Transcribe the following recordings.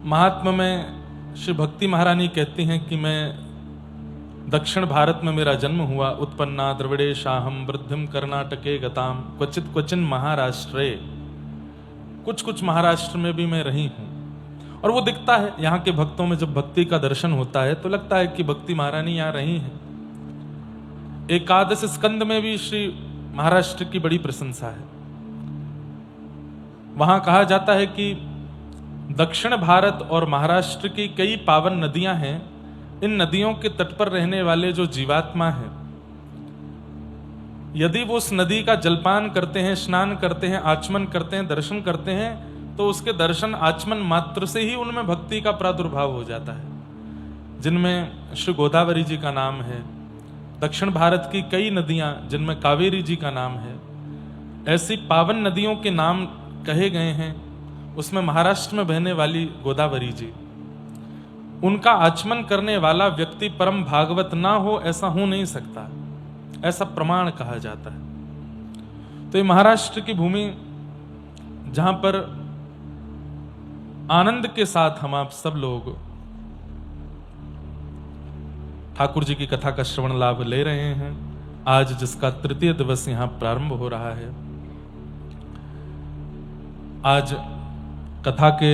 महात्मा में श्री भक्ति महारानी कहती हैं कि मैं दक्षिण भारत में मेरा जन्म हुआ, उत्पन्ना द्रविड़ेशाहम वृद्धिम कर्नाटके गताम क्वचित क्वचिन महाराष्ट्रे। कुछ कुछ महाराष्ट्र में भी मैं रही हूं। और वो दिखता है यहाँ के भक्तों में, जब भक्ति का दर्शन होता है तो लगता है कि भक्ति महारानी यहाँ रही हैं। एकादश स्कंद में भी श्री महाराष्ट्र की बड़ी प्रशंसा है। वहां कहा जाता है कि दक्षिण भारत और महाराष्ट्र की कई पावन नदियां हैं। इन नदियों के तट पर रहने वाले जो जीवात्मा हैं, यदि वो उस नदी का जलपान करते हैं, स्नान करते हैं, आचमन करते हैं, दर्शन करते हैं, तो उसके दर्शन आचमन मात्र से ही उनमें भक्ति का प्रादुर्भाव हो जाता है। जिनमें श्री गोदावरी जी का नाम है, दक्षिण भारत की कई नदियां जिनमें कावेरी जी का नाम है, ऐसी पावन नदियों के नाम कहे गए हैं। उसमें महाराष्ट्र में बहने वाली गोदावरी जी, उनका आचमन करने वाला व्यक्ति परम भागवत ना हो, ऐसा हो नहीं सकता, ऐसा प्रमाण कहा जाता है। तो ये महाराष्ट्र की भूमि जहां पर आनंद के साथ हम आप सब लोग ठाकुर जी की कथा का श्रवण लाभ ले रहे हैं, आज जिसका तृतीय दिवस यहां प्रारंभ हो रहा है। आज कथा के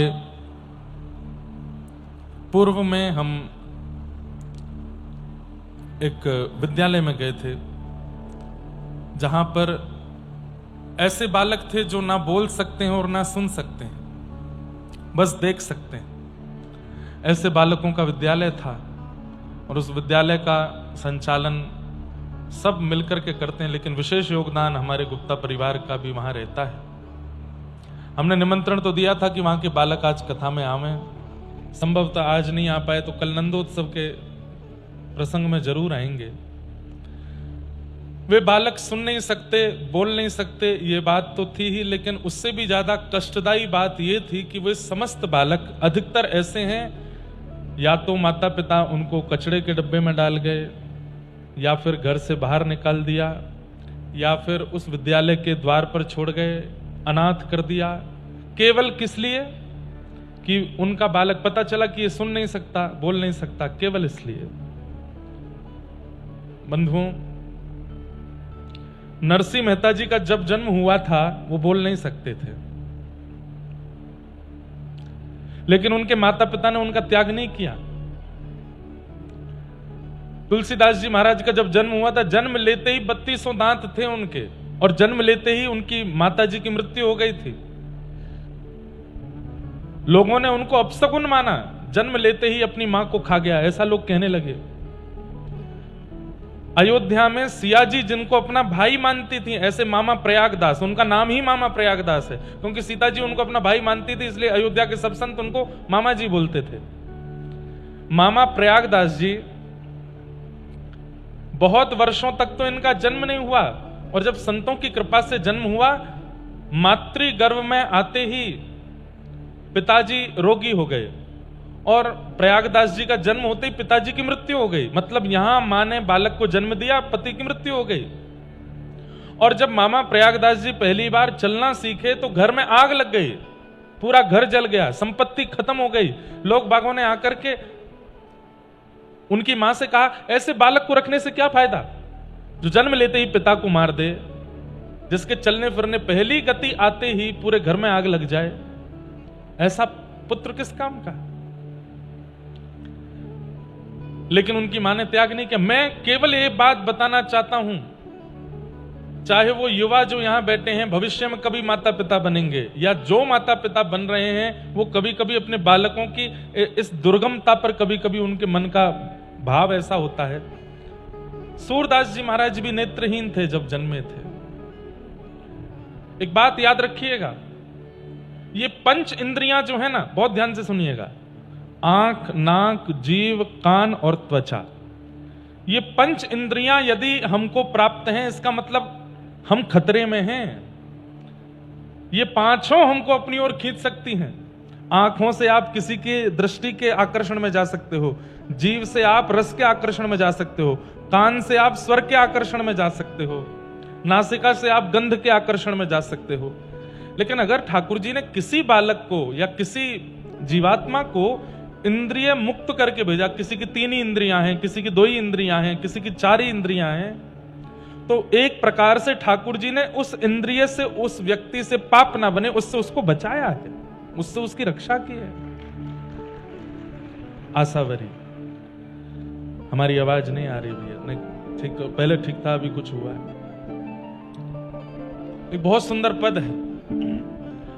पूर्व में हम एक विद्यालय में गए थे, जहां पर ऐसे बालक थे जो ना बोल सकते हैं और ना सुन सकते हैं, बस देख सकते हैं। ऐसे बालकों का विद्यालय था और उस विद्यालय का संचालन सब मिलकर के करते हैं, लेकिन विशेष योगदान हमारे गुप्ता परिवार का भी वहां रहता है। हमने निमंत्रण तो दिया था कि वहां के बालक आज कथा में आवें, संभवतः आज नहीं आ पाए तो कल नंदोत्सव के प्रसंग में जरूर आएंगे। वे बालक सुन नहीं सकते, बोल नहीं सकते, ये बात तो थी ही, लेकिन उससे भी ज्यादा कष्टदायी बात ये थी कि वे समस्त बालक अधिकतर ऐसे हैं, या तो माता पिता उनको कचड़े के डब्बे में डाल गए, या फिर घर से बाहर निकाल दिया, या फिर उस विद्यालय के द्वार पर छोड़ गए, अनाथ कर दिया। केवल किस लिए कि उनका बालक, पता चला कि ये सुन नहीं सकता, बोल नहीं सकता, केवल इसलिए। बंधुओं, नरसिंह मेहता जी का जब जन्म हुआ था वो बोल नहीं सकते थे, लेकिन उनके माता पिता ने उनका त्याग नहीं किया। तुलसीदास जी महाराज का जब जन्म हुआ था, जन्म लेते ही 3200 दांत थे उनके, और जन्म लेते ही उनकी माता जी की मृत्यु हो गई थी। लोगों ने उनको अपशकुन माना, जन्म लेते ही अपनी मां को खा गया, ऐसा लोग कहने लगे। अयोध्या में सिया जी जिनको अपना भाई मानती थी, ऐसे मामा प्रयागदास, उनका नाम ही मामा प्रयागदास है, क्योंकि सीता जी उनको अपना भाई मानती थी, इसलिए अयोध्या के सब संत उनको मामा जी बोलते थे। मामा प्रयागदास जी, बहुत वर्षों तक तो इनका जन्म नहीं हुआ, और जब संतों की कृपा से जन्म हुआ, मातृ गर्भ में आते ही पिताजी रोगी हो गए, और प्रयागदास जी का जन्म होते ही पिताजी की मृत्यु हो गई। मतलब यहां मां ने बालक को जन्म दिया, पति की मृत्यु हो गई। और जब मामा प्रयागदास जी पहली बार चलना सीखे तो घर में आग लग गई, पूरा घर जल गया, संपत्ति खत्म हो गई। लोग बागों ने आकर के उनकी मां से कहा, ऐसे बालक को रखने से क्या फायदा जो जन्म लेते ही पिता को मार दे, जिसके चलने फिरने पहली गति आते ही पूरे घर में आग लग जाए, ऐसा पुत्र किस काम का। लेकिन उनकी मां ने त्याग नहीं किया। मैं केवल एक बात बताना चाहता हूं, चाहे वो युवा जो यहां बैठे हैं भविष्य में कभी माता पिता बनेंगे, या जो माता पिता बन रहे हैं वो कभी कभी अपने बालकों की इस दुर्गमता पर कभी कभी उनके मन का भाव ऐसा होता है। सूरदास जी महाराज भी नेत्रहीन थे जब जन्मे थे। एक बात याद रखिएगा, ये पंच इंद्रियां जो है ना, बहुत ध्यान से सुनिएगा, आंख, नाक, जीव, कान और त्वचा, ये पंच इंद्रियां यदि हमको प्राप्त हैं, इसका मतलब हम खतरे में हैं। ये पांचों हमको अपनी ओर खींच सकती हैं। आंखों से आप किसी के दृष्टि के आकर्षण में जा सकते हो, जीव से आप रस के आकर्षण में जा सकते हो, कान से आप स्वर के आकर्षण में जा सकते हो, नासिका से आप गंध के आकर्षण में जा सकते हो। लेकिन अगर ठाकुर जी ने किसी बालक को या किसी जीवात्मा को इंद्रिय मुक्त करके भेजा। किसी की 3 ही इंद्रियां हैं, किसी की 2 ही इंद्रियां हैं, किसी की 4 ही इंद्रियां हैं। तो एक प्रकार से ठाकुर जी ने उस इंद्रिय से उस व्यक्ति से पाप ना बने उससे उसको बचाया है, उससे उसकी रक्षा की है। आशावरी, हमारी आवाज नहीं आ रही भैया? नहीं ठीक, पहले ठीक था, अभी कुछ हुआ है। एक बहुत सुंदर पद है।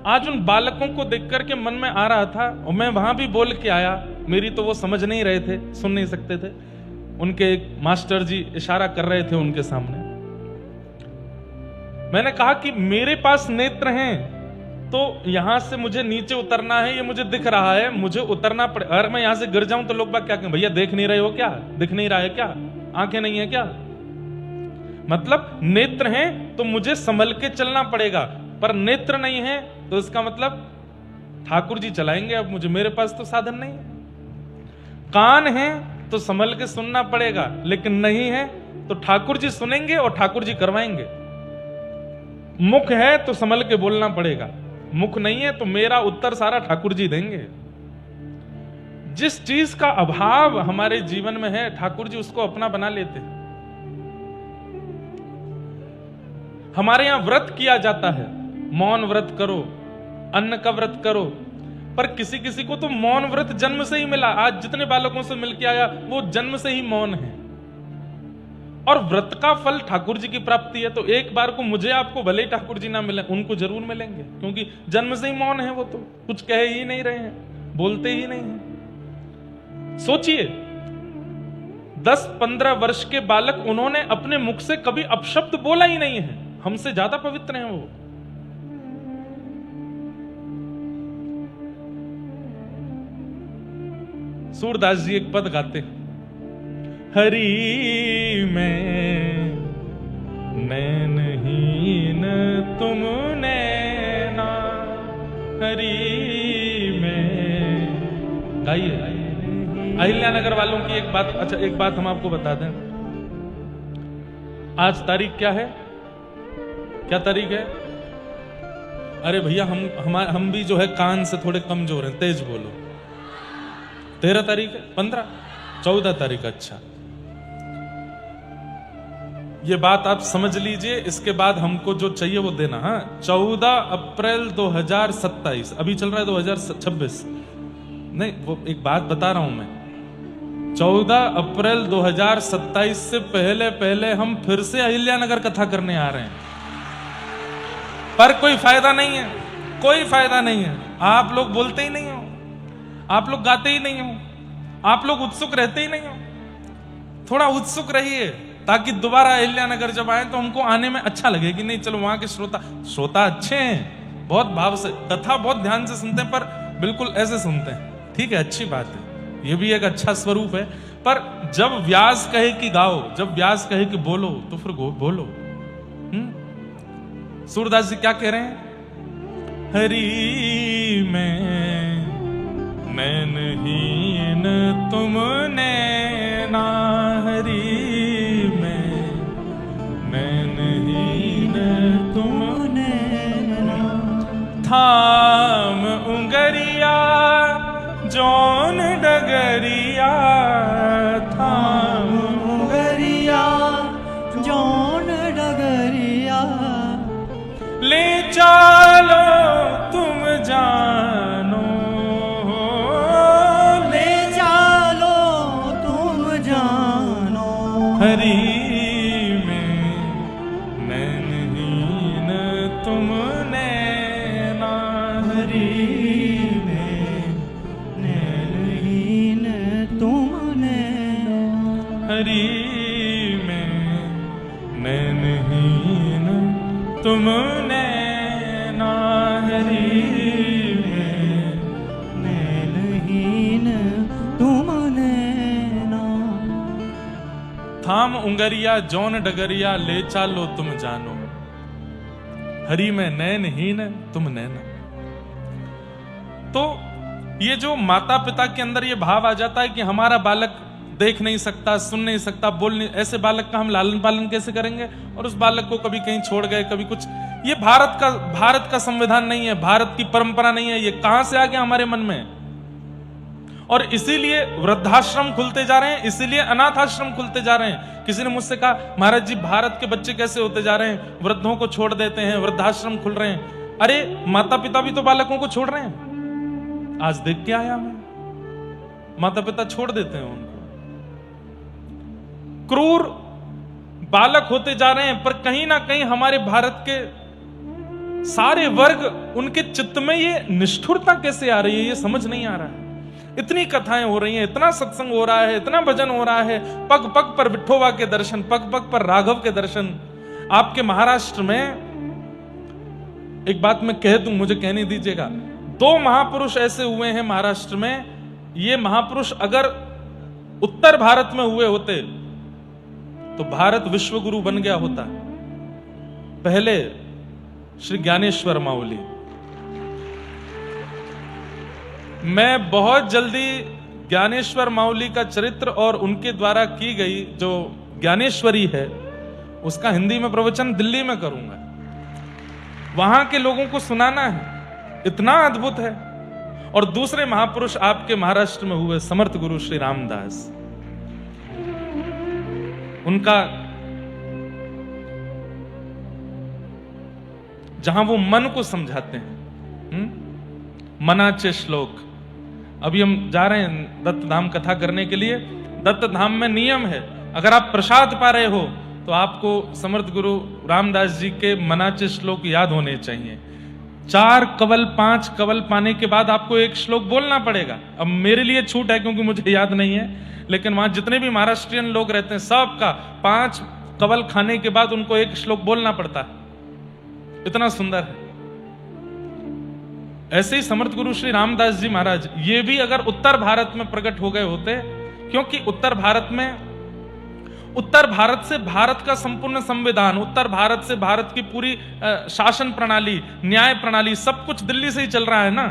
आज उन बालकों को देख करके मन में आ रहा था, और मैं वहां भी बोल के आया, मेरी तो वो समझ नहीं रहे थे, सुन नहीं सकते थे। उनके एक मास्टर जी इशारा कर रहे थे उनके सामने। मैंने कहा कि मेरे पास नेत्र हैं, तो यहां से मुझे नीचे उतरना है, ये मुझे दिख रहा है, मुझे उतरना पड़े। अगर मैं यहां से गिर जाऊं तो लोग बात क्या कहें, भैया देख नहीं रहे हो क्या, दिख नहीं रहा है क्या, आंखें नहीं है क्या? मतलब नेत्र हैं तो मुझे संभल के चलना पड़ेगा, पर नेत्र नहीं है तो इसका मतलब ठाकुर जी चलाएंगे, अब मुझे, मेरे पास तो साधन नहीं है। कान है तो संभल के सुनना पड़ेगा, लेकिन नहीं है तो ठाकुर जी सुनेंगे और ठाकुर जी करवाएंगे। मुख है तो संभल के बोलना पड़ेगा, मुख नहीं है तो मेरा उत्तर सारा ठाकुर जी देंगे। जिस चीज का अभाव हमारे जीवन में है, ठाकुर जी उसको अपना बना लेते हैं। हमारे यहां व्रत किया जाता है, मौन व्रत करो, अन्न का व्रत करो, पर किसी किसी को तो मौन व्रत जन्म से ही मिला। आज जितने बालकों से मिलके आया वो जन्म से ही मौन है, और व्रत का फल ठाकुर जी की प्राप्ति है। तो एक बार को मुझे आपको भले ही ठाकुर जी ना मिले, उनको जरूर मिलेंगे, क्योंकि जन्म से ही मौन है। वो तो कुछ कह ही नहीं रहे हैं, बोलते ही नहीं है। सोचिए 10-15 वर्ष के बालक, उन्होंने अपने मुख से कभी अपशब्द बोला ही नहीं है, हमसे ज्यादा पवित्र हैं वो। सूरदास जी एक पद गाते हैं, हरि में नैनहीन तुम नैना, हरि में। गाइए अहिल्यानगर वालों की एक बात। अच्छा एक बात हम आपको बता दें, आज तारीख क्या है? क्या तारीख है? अरे भैया हम भी जो है कान से थोड़े कमजोर हैं, तेज बोलो। 13 तारीख है, 15, 14 तारीख। अच्छा, ये बात आप समझ लीजिए, इसके बाद हमको जो चाहिए वो देना। हाँ, 14 अप्रैल 2027, अभी चल रहा है 2026। नहीं, वो एक बात बता रहा हूं मैं, 14 अप्रैल 2027 से पहले पहले हम फिर से अहिल्यानगर कथा करने आ रहे हैं, पर कोई फायदा नहीं है, कोई फायदा नहीं है। आप लोग बोलते ही नहीं हो, आप लोग गाते ही नहीं हो, आप लोग उत्सुक रहते ही नहीं हो। थोड़ा उत्सुक रहिए, ताकि दोबारा अहिल्यानगर जब आए तो हमको आने में अच्छा लगे कि नहीं चलो वहां के श्रोता अच्छे हैं, बहुत भाव से, कथा बहुत ध्यान से सुनते हैं, पर बिल्कुल ऐसे सुनते हैं। ठीक है, अच्छी बात है, ये भी एक अच्छा स्वरूप है। पर जब व्यास कहे कि गाओ, जब व्यास कहे कि बोलो, तो फिर बोलो। सूरदास जी क्या कह रहे हैं? हरि में नैनहीन तुम नैना, हरि में नैनहीन तुम नैना, थाम उंगरिया जौन डगरिया, थाम उंगरिया जौन डगरिया, ले चलो तुम जानो, ले चलो तुम जानो, हरि में नैनहीन तुम नैना, हरि में नैनहीन तुम नैना, हरि में नैनहीन तुम नैना, हरि में नैनहीन तुम नैना, थाम उंगरिया जौन डगरिया, ले चालो तुम जानो, हरि में नैनहीन तुम नैना। तो ये जो माता पिता के अंदर ये भाव आ जाता है कि हमारा बालक देख नहीं सकता, सुन नहीं सकता, बोल नहीं, ऐसे बालक का हम लालन पालन कैसे करेंगे? और उस बालक को कभी कहीं छोड़ गए, कभी कुछ। ये भारत का संविधान नहीं है, भारत की परंपरा नहीं है। ये कहां से आ गया हमारे मन में? और इसीलिए वृद्धाश्रम खुलते जा रहे हैं, इसीलिए अनाथ आश्रम खुलते जा रहे हैं। किसी ने मुझसे कहा, महाराज जी भारत के बच्चे कैसे होते जा रहे हैं, वृद्धों को छोड़ देते हैं, वृद्धाश्रम खुल रहे हैं। अरे माता पिता भी तो बालकों को छोड़ रहे हैं। आज देख के आया मैं, माता पिता छोड़ देते हैं उनको। क्रूर बालक होते जा रहे हैं, पर कहीं ना कहीं हमारे भारत के सारे वर्ग, उनके चित्त में ये निष्ठुरता कैसे आ रही है, ये समझ नहीं आ रहा है। इतनी कथाएं हो रही हैं, इतना सत्संग हो रहा है, इतना भजन हो रहा है, पग पग पर विठोबा के दर्शन, पग पग पर राघव के दर्शन। आपके महाराष्ट्र में एक बात मैं कह दूं, मुझे कहने दीजिएगा, 2 महापुरुष ऐसे हुए हैं महाराष्ट्र में। ये महापुरुष अगर उत्तर भारत में हुए होते तो भारत विश्व गुरु बन गया होता। पहले श्री ज्ञानेश्वर माउली। मैं बहुत जल्दी ज्ञानेश्वर माउली का चरित्र और उनके द्वारा की गई जो ज्ञानेश्वरी है उसका हिंदी में प्रवचन दिल्ली में करूंगा। वहां के लोगों को सुनाना है, इतना अद्भुत है। और दूसरे महापुरुष आपके महाराष्ट्र में हुए समर्थ गुरु श्री रामदास। उनका जहां वो मन को समझाते हैं, मनाचे श्लोक। अभी हम जा रहे हैं दत्त धाम कथा करने के लिए। दत्त धाम में नियम है, अगर आप प्रसाद पा रहे हो तो आपको समर्थ गुरु रामदास जी के मनाचे श्लोक याद होने चाहिए। 4 कवल 5 कवल पाने के बाद आपको एक श्लोक बोलना पड़ेगा। अब मेरे लिए छूट है क्योंकि मुझे याद नहीं है, लेकिन वहां जितने भी महाराष्ट्रियन लोग रहते हैं सबका 5 कवल खाने के बाद उनको एक श्लोक बोलना पड़ता है। इतना सुंदर है। ऐसे ही समर्थ गुरु श्री रामदास जी महाराज, ये भी अगर उत्तर भारत में प्रकट हो गए होते, क्योंकि उत्तर भारत से भारत का संपूर्ण संविधान, उत्तर भारत से भारत की पूरी शासन प्रणाली, न्याय प्रणाली, सब कुछ दिल्ली से ही चल रहा है ना।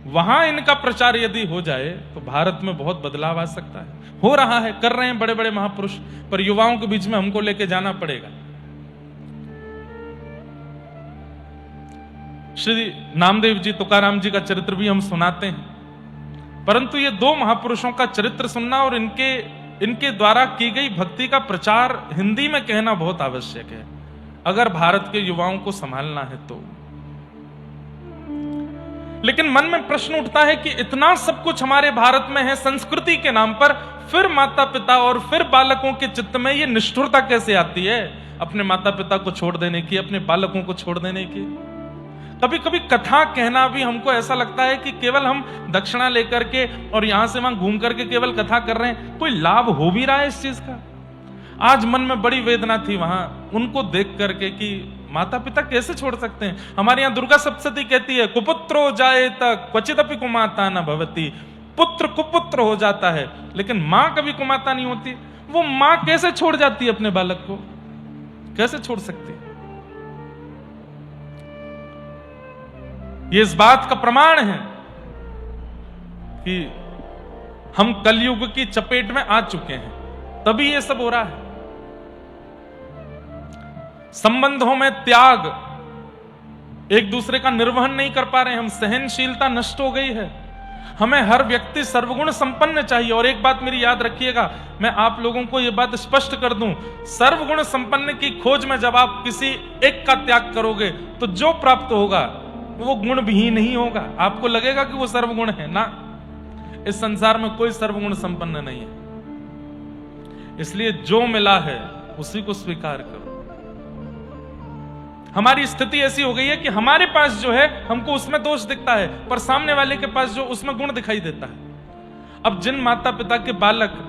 वहां इनका प्रचार यदि हो जाए तो भारत में बहुत बदलाव आ सकता है। हो रहा है, कर रहे हैं बड़े बड़े महापुरुष, पर युवाओं के बीच में हमको लेके जाना पड़ेगा। श्री नामदेव जी, तुकाराम जी का चरित्र भी हम सुनाते हैं, परंतु ये 2 महापुरुषों का चरित्र सुनना और इनके द्वारा की गई भक्ति का प्रचार हिंदी में कहना बहुत आवश्यक है, अगर भारत के युवाओं को संभालना है तो। लेकिन मन में प्रश्न उठता है कि इतना सब कुछ हमारे भारत में है संस्कृति के नाम पर, फिर माता पिता और फिर बालकों के चित्त में ये निष्ठुरता कैसे आती है अपने माता पिता को छोड़ देने की, अपने बालकों को छोड़ देने की। कभी कभी कथा कहना भी हमको ऐसा लगता है कि केवल हम दक्षिणा लेकर के और यहां से वहां घूम करके केवल कथा कर रहे हैं, कोई लाभ हो भी रहा है इस चीज का। आज मन में बड़ी वेदना थी वहां उनको देख करके कि माता पिता कैसे छोड़ सकते हैं। हमारे यहाँ दुर्गा सप्तशती कहती है, कुपुत्रो जायेत क्वचिदपि कुमाता न भवति। पुत्र कुपुत्र हो जाता है लेकिन मां कभी कुमाता नहीं होती। वो मां कैसे छोड़ जाती है अपने बालक को, कैसे छोड़ सकती है? ये इस बात का प्रमाण है कि हम कलयुग की चपेट में आ चुके हैं, तभी ये सब हो रहा है। संबंधों में त्याग, एक दूसरे का निर्वहन नहीं कर पा रहे हैं हम, सहनशीलता नष्ट हो गई है। हमें हर व्यक्ति सर्वगुण संपन्न चाहिए। और एक बात मेरी याद रखिएगा, मैं आप लोगों को यह बात स्पष्ट कर दूं, सर्वगुण संपन्न की खोज में जब आप किसी एक का त्याग करोगे तो जो प्राप्त होगा वो गुण भी नहीं होगा। आपको लगेगा कि वो सर्वगुण है ना, इस संसार में कोई सर्वगुण संपन्न नहीं है। इसलिए जो मिला है उसी को स्वीकार करो। हमारी स्थिति ऐसी हो गई है कि हमारे पास जो है हमको उसमें दोष दिखता है, पर सामने वाले के पास जो उसमें गुण दिखाई देता है। अब जिन माता पिता के बालक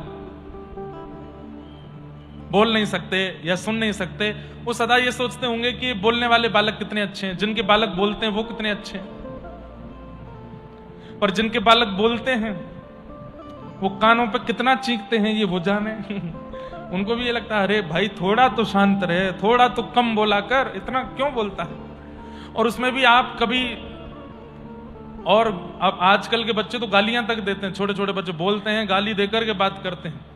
बोल नहीं सकते या सुन नहीं सकते, वो सदा ये सोचते होंगे कि बोलने वाले बालक कितने अच्छे हैं, जिनके बालक बोलते हैं वो कितने अच्छे हैं। पर जिनके बालक बोलते हैं वो कानों पे कितना चीखते हैं ये वो जाने। उनको भी ये लगता है, अरे भाई थोड़ा तो शांत रहे, थोड़ा तो कम बोला कर, इतना क्यों बोलता है। और उसमें भी आप कभी, और अब आजकल के बच्चे तो गालियां तक देते हैं, छोटे छोटे बच्चे बोलते हैं, गाली देकर के बात करते हैं।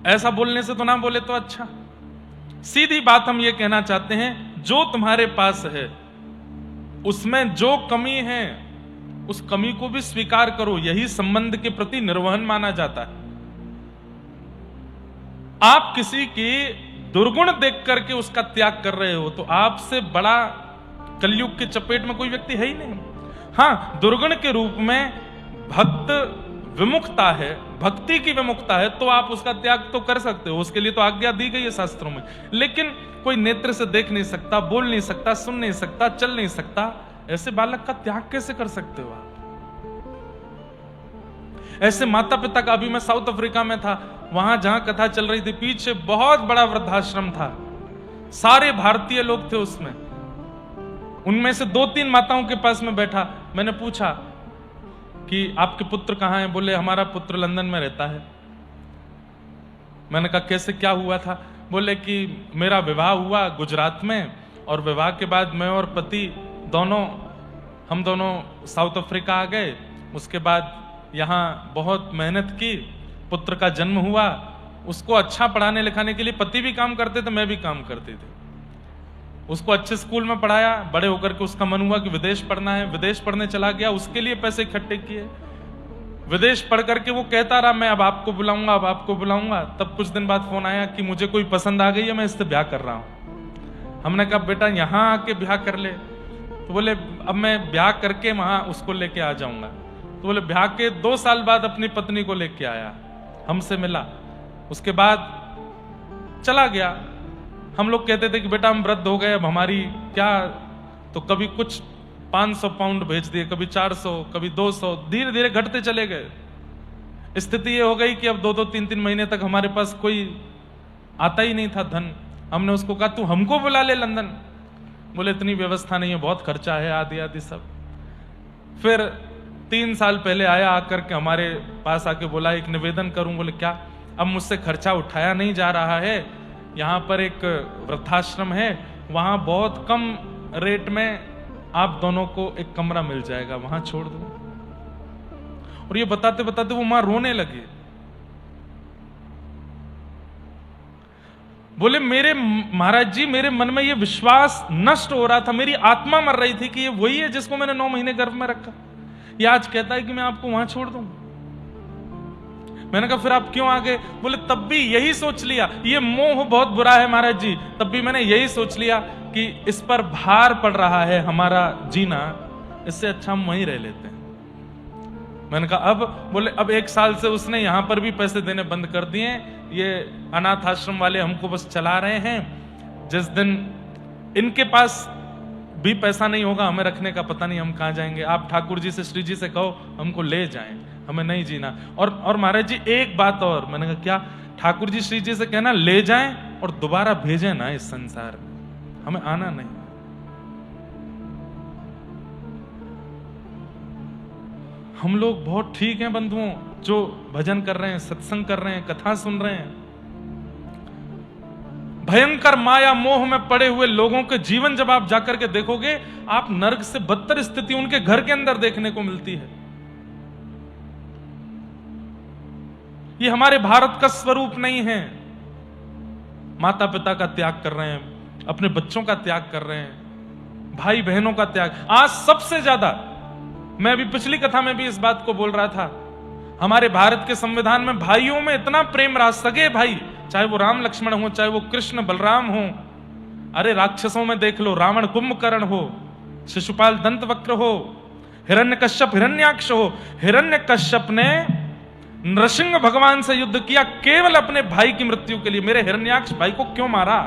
ऐसा बोलने से तो ना बोले तो अच्छा। सीधी बात हम ये कहना चाहते हैं, जो तुम्हारे पास है उसमें जो कमी है उस कमी को भी स्वीकार करो, यही संबंध के प्रति निर्वहन माना जाता है। आप किसी की दुर्गुण देख करके उसका त्याग कर रहे हो तो आपसे बड़ा कलयुग के चपेट में कोई व्यक्ति है ही नहीं। हां, दुर्गुण के रूप में भक्त विमुखता है, भक्ति की विमुखता है, तो आप उसका त्याग तो कर सकते हो, उसके लिए तो आज्ञा दी गई है शास्त्रों में। लेकिन कोई नेत्र से देख नहीं सकता, बोल नहीं सकता, सुन नहीं सकता, चल नहीं सकता, ऐसे बालक का त्याग कैसे कर सकते हो आप? ऐसे माता पिता का, अभी मैं साउथ अफ्रीका में था, वहां जहां कथा चल रही थी, पीछे बहुत बड़ा वृद्धाश्रम था, सारे भारतीय लोग थे उसमें। उनमें से 2-3 माताओं के पास में बैठा, मैंने पूछा कि आपके पुत्र कहां हैं? बोले हमारा पुत्र लंदन में रहता है। मैंने कहा कैसे, क्या हुआ था? बोले कि मेरा विवाह हुआ गुजरात में, और विवाह के बाद मैं और पति हम दोनों साउथ अफ्रीका आ गए। उसके बाद यहाँ बहुत मेहनत की, पुत्र का जन्म हुआ, उसको अच्छा पढ़ाने लिखाने के लिए पति भी काम करते थे, मैं भी काम करते थे। उसको अच्छे स्कूल में पढ़ाया, बड़े होकर के उसका मन हुआ कि विदेश पढ़ना है, विदेश पढ़ने चला गया, उसके लिए पैसे इकट्ठे किए, विदेश पढ़ करके वो कहता रहा मैं अब आपको बुलाऊंगा, अब आपको बुलाऊंगा। तब कुछ दिन बाद फोन आया कि मुझे कोई पसंद आ गई है, मैं इससे ब्याह कर रहा हूं। हमने कहा बेटा यहां आके ब्याह कर ले। तो बोले अब मैं ब्याह करके वहां उसको लेके आ जाऊंगा। तो बोले ब्याह के 2 साल बाद अपनी पत्नी को लेके आया, हमसे मिला, उसके बाद चला गया। हम लोग कहते थे कि बेटा हम वृद्ध हो गए, अब हमारी क्या, तो कभी कुछ 500 पाउंड भेज दिए, कभी 400, कभी 200, धीरे धीरे घटते चले गए। स्थिति ये हो गई कि अब 2-2, 3-3 महीने तक हमारे पास कोई आता ही नहीं था धन। हमने उसको कहा तू हमको बुला ले लंदन। बोले इतनी व्यवस्था नहीं है, बहुत खर्चा है, आदि आदि सब। फिर 3 साल पहले आया, आकर के हमारे पास आके बोला एक निवेदन करूं। बोले क्या? अब मुझसे खर्चा उठाया नहीं जा रहा है, यहाँ पर एक वृद्धाश्रम है, वहां बहुत कम रेट में आप दोनों को एक कमरा मिल जाएगा, वहां छोड़ दो। और ये बताते बताते वो मां रोने लगी। बोले मेरे महाराज जी, मेरे मन में ये विश्वास नष्ट हो रहा था, मेरी आत्मा मर रही थी कि ये वही है जिसको मैंने 9 महीने गर्भ में रखा, ये आज कहता है कि मैं आपको वहां छोड़ दूं। मैंने कहा फिर आप क्यों आ गए? बोले तब भी यही सोच लिया, ये मोह बहुत बुरा है महाराज जी, तब भी मैंने यही सोच लिया कि इस पर भार पड़ रहा है हमारा जीना, इससे अच्छा हम वहीं रह लेते हैं। मैंने कहा अब? बोले अब 1 साल से उसने यहां पर भी पैसे देने बंद कर दिए, ये अनाथ आश्रम वाले हमको बस चला रहे हैं, जिस दिन इनके पास भी पैसा नहीं होगा हमें रखने का, पता नहीं हम कहां जाएंगे। आप ठाकुर जी से, श्री जी से कहो हमको ले जाएं, हमें नहीं जीना। और महाराज जी एक बात और, मैंने कहा क्या? ठाकुर जी श्री जी से कहना ले जाएं और दोबारा भेजें ना इस संसार में, हमें आना नहीं। हम लोग बहुत ठीक हैं बंधुओं, जो भजन कर रहे हैं, सत्संग कर रहे हैं, कथा सुन रहे हैं। भयंकर माया मोह में पड़े हुए लोगों के जीवन जब आप जाकर के देखोगे, आप नर्क से बदतर स्थिति उनके घर के अंदर देखने को मिलती है। ये हमारे भारत का स्वरूप नहीं है। माता पिता का त्याग कर रहे हैं, अपने बच्चों का त्याग कर रहे हैं, भाई बहनों का त्याग। आज सबसे ज्यादा, मैं अभी पिछली कथा में भी इस बात को बोल रहा था, हमारे भारत के संविधान में भाइयों में इतना प्रेम रहा, सगे भाई, चाहे वो राम लक्ष्मण हो, चाहे वो कृष्ण बलराम हो। अरे राक्षसों में देख लो, रावण कुंभकर्ण हो, शिशुपाल दंतवक्र हो, हिरण्यकश्यप हिरण्याक्ष हो। हिरण्यकश्यप ने नृसिंह भगवान से युद्ध किया केवल अपने भाई की मृत्यु के लिए। मेरे हिरण्याक्ष भाई को क्यों मारा?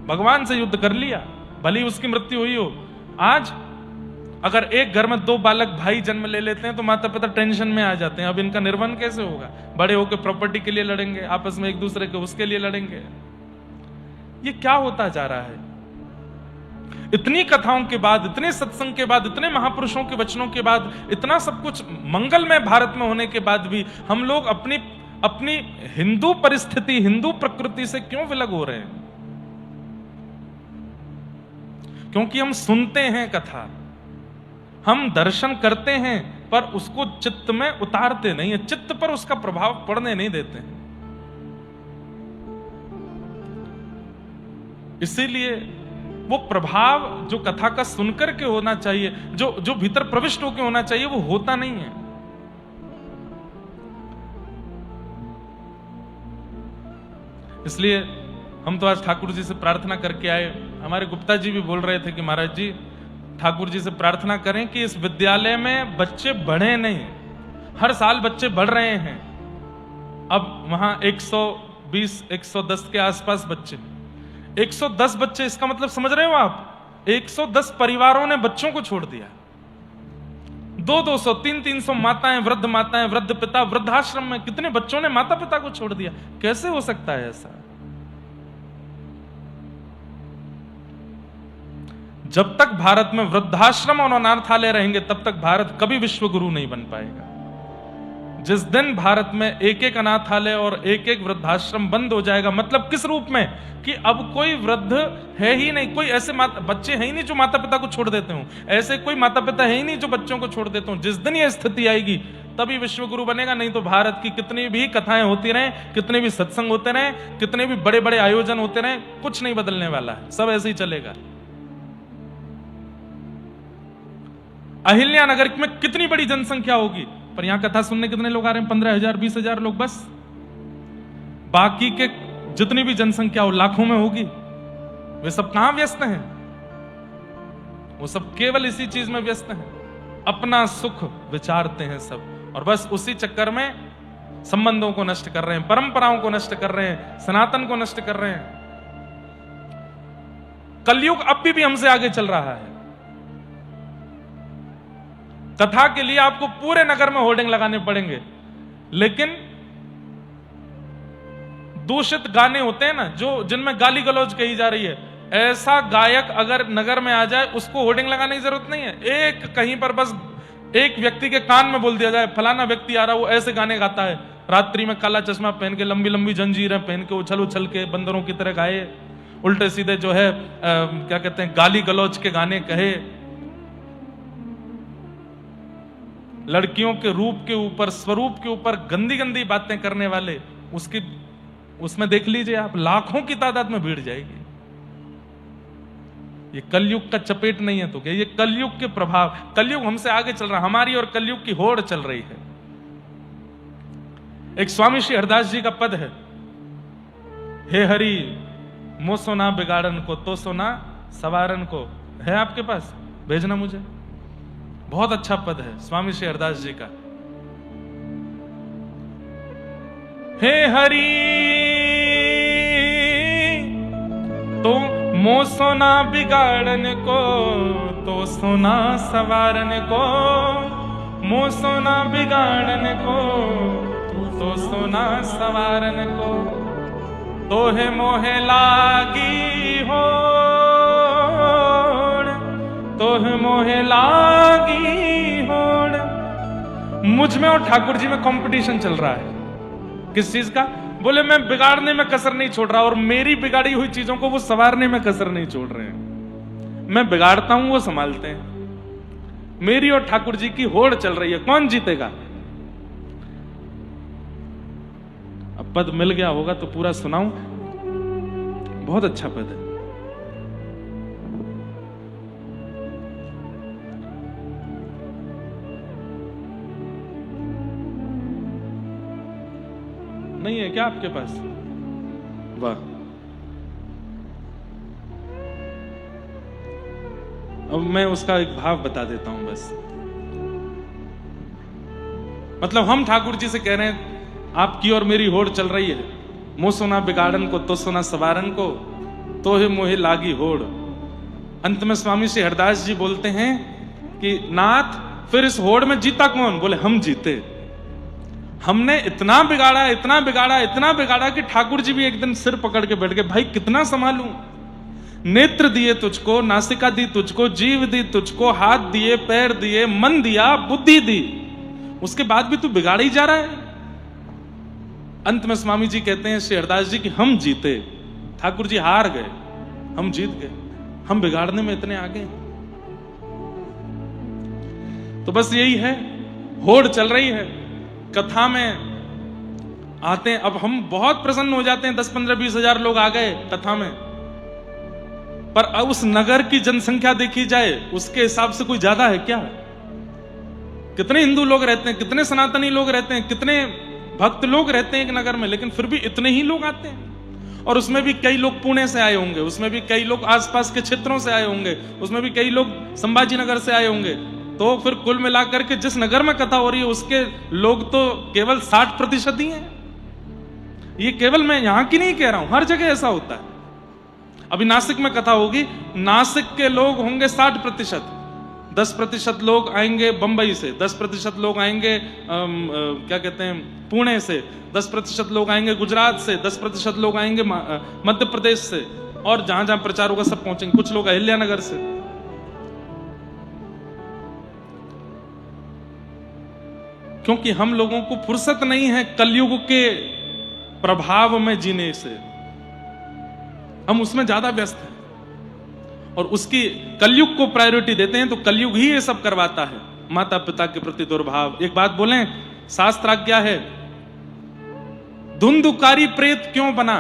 भगवान से युद्ध कर लिया, भली उसकी मृत्यु हुई हो। आज अगर एक घर में 2 बालक भाई जन्म ले लेते हैं तो माता पिता टेंशन में आ जाते हैं, अब इनका निर्वहन कैसे होगा? बड़े होकर प्रॉपर्टी के लिए लड़ेंगे, आपस में एक दूसरे के उसके लिए लड़ेंगे। ये क्या होता जा रहा है? इतनी कथाओं के बाद, इतने सत्संग के बाद, इतने महापुरुषों के वचनों के बाद, इतना सब कुछ मंगलमय भारत में होने के बाद भी हम लोग अपनी हिंदू परिस्थिति, हिंदू प्रकृति से क्यों विलग हो रहे हैं? क्योंकि हम सुनते हैं कथा, हम दर्शन करते हैं, पर उसको चित्त में उतारते नहीं है, चित्त पर उसका प्रभाव पड़ने नहीं देते हैं। इसीलिए वो प्रभाव जो कथा का सुनकर के होना चाहिए, जो भीतर प्रविष्ट होकर होना चाहिए, वो होता नहीं है। इसलिए हम तो आज ठाकुर जी से प्रार्थना करके आए। हमारे गुप्ता जी भी बोल रहे थे कि महाराज जी ठाकुर जी से प्रार्थना करें कि इस विद्यालय में बच्चे बढ़े नहीं। हर साल बच्चे बढ़ रहे हैं। अब वहां 120 110 के आसपास बच्चे, 110 बच्चे, इसका मतलब समझ रहे हो आप, 110 परिवारों ने बच्चों को छोड़ दिया। 200 300 माताएं, वृद्ध पिता, वृद्धाश्रम में कितने बच्चों ने माता पिता को छोड़ दिया। कैसे हो सकता है ऐसा? जब तक भारत में वृद्धाश्रम और अनाथालय रहेंगे तब तक भारत कभी विश्व गुरु नहीं बन पाएगा। जिस दिन भारत में एक एक अनाथालय और एक एक वृद्धाश्रम बंद हो जाएगा, मतलब किस रूप में कि अब कोई वृद्ध है ही नहीं, कोई ऐसे बच्चे हैं ही नहीं जो माता पिता को छोड़ देते हो, ऐसे कोई माता पिता है ही नहीं जो बच्चों को छोड़ देते हो। जिस दिन यह स्थिति आएगी तभी विश्व गुरु बनेगा। नहीं तो भारत की कितनी भी कथाएं होती रहे, कितने भी सत्संग होते रहे, कितने भी बड़े बड़े आयोजन होते रहे, कुछ नहीं बदलने वाला है, सब ऐसे ही चलेगा। अहिल्यानगर में कितनी बड़ी जनसंख्या होगी, पर यहां कथा सुनने कितने लोग आ रहे हैं? 15,000 20,000 लोग बस। बाकी के जितनी भी जनसंख्या हो लाखों में होगी। वे सब कहां व्यस्त हैं? वो सब केवल इसी चीज में व्यस्त हैं, अपना सुख विचारते हैं सब, और बस उसी चक्कर में संबंधों को नष्ट कर रहे हैं, परंपराओं को नष्ट कर रहे हैं, सनातन को नष्ट कर रहे हैं। कलयुग अब भी हमसे आगे चल रहा है। कथा के लिए आपको पूरे नगर में होर्डिंग लगाने पड़ेंगे, लेकिन दूषित गाने होते हैं ना, जो जिनमें गाली गलौज कही जा रही है, ऐसा गायक अगर नगर में आ जाए उसको होर्डिंग लगाने की जरूरत नहीं है। एक कहीं पर बस एक व्यक्ति के कान में बोल दिया जाए फलाना व्यक्ति आ रहा, वो ऐसे गाने गाता है, रात्रि में काला चश्मा पहन के, लंबी लंबी जंजीरें पहन के, उछल उछल के बंदरों की तरह गाए, उल्टे सीधे जो है क्या कहते हैं, गाली गलौज के गाने कहे, लड़कियों के रूप के ऊपर, स्वरूप के ऊपर गंदी गंदी बातें करने वाले, उसमें देख लीजिए आप, लाखों की तादाद में भीड़ जाएगी। ये कलयुग का चपेट नहीं है तो क्या? ये कलयुग के प्रभाव, कलयुग हमसे आगे चल रहा, हमारी और कलयुग की होड़ चल रही है। एक स्वामी श्री हरदास जी का पद है, हे हरि मो सोना बिगाड़न को तो सोना सवारन को। है आपके पास? भेजना मुझे। बहुत अच्छा पद है स्वामी श्री हरदास जी का। हे हरि तो मो सोना बिगाड़न को तो सोना सवारन को, मो सोना बिगाड़न को तो सोना सवारन को, तोहे मोहे लागी हो, तोहे मोहे लागी होड़। मुझ में और ठाकुर जी में कंपटीशन चल रहा है। किस चीज का? बोले मैं बिगाड़ने में कसर नहीं छोड़ रहा, और मेरी बिगाड़ी हुई चीजों को वो संवारने में कसर नहीं छोड़ रहे हैं। मैं बिगाड़ता हूं, वो संभालते हैं। मेरी और ठाकुर जी की होड़ चल रही है, कौन जीतेगा? अब पद मिल गया होगा तो पूरा सुनाऊं। बहुत अच्छा पद है। नहीं है क्या आपके पास? वाह। अब मैं उसका एक भाव बता देता हूं बस। मतलब हम ठाकुर जी से कह रहे हैं आपकी और मेरी होड़ चल रही है, मोह सोना बिगाड़न को तो सोना सवारन को, तो है मोहे लागी होड़। अंत में स्वामी श्री हरदास जी बोलते हैं कि नाथ फिर इस होड़ में जीता कौन? बोले हम जीते। हमने इतना बिगाड़ा, इतना बिगाड़ा, इतना बिगाड़ा कि ठाकुर जी भी एक दिन सिर पकड़ के बैठ गए, भाई कितना संभालूं? नेत्र दिए तुझको, नासिका दी तुझको, जीव दी तुझको, हाथ दिए, पैर दिए, मन दिया, बुद्धि दी, उसके बाद भी तू बिगाड़ ही जा रहा है। अंत में स्वामी जी कहते हैं श्री हरदास जी कि हम जीते, ठाकुर जी हार गए, हम जीत गए, हम बिगाड़ने में इतने आगे। तो बस यही है, होड़ चल रही है। कथा में आते हैं, अब हम बहुत प्रसन्न हो जाते हैं, 10 15 20 हजार लोग आ गए कथा में, पर उस नगर की जनसंख्या देखी जाए उसके हिसाब से कोई ज्यादा है क्या? कितने हिंदू लोग रहते हैं, कितने सनातनी लोग रहते हैं, कितने भक्त लोग रहते हैं एक नगर में, लेकिन फिर भी इतने ही लोग आते हैं। और उसमें भी कई लोग पुणे से आए होंगे, उसमें भी कई लोग आसपास के क्षेत्रों से आए होंगे, उसमें भी कई लोग संभाजी नगर से आए होंगे। तो फिर कुल मिलाकर के जिस नगर में कथा हो रही है उसके लोग तो केवल 60% ही हैं। ये केवल मैं यहां की नहीं कह रहा हूं, हर जगह ऐसा होता है। अभी नासिक में कथा होगी, नासिक के लोग होंगे 60%, 10% लोग आएंगे बंबई से, 10% लोग आएंगे क्या कहते हैं पुणे से, 10% लोग आएंगे गुजरात से, 10% लोग आएंगे मध्य प्रदेश से, और जहां जहां प्रचार होगा सब पहुंचेंगे। कुछ लोग अहिल्यानगर से। क्योंकि हम लोगों को फुर्सत नहीं है कलयुग के प्रभाव में जीने से, हम उसमें ज्यादा व्यस्त हैं और उसकी कलयुग को प्रायोरिटी देते हैं। तो कलयुग ही ये सब करवाता है, माता पिता के प्रति दुर्भाव। एक बात बोलें, शास्त्राज्ञा है, धुंधुकारी प्रेत क्यों बना?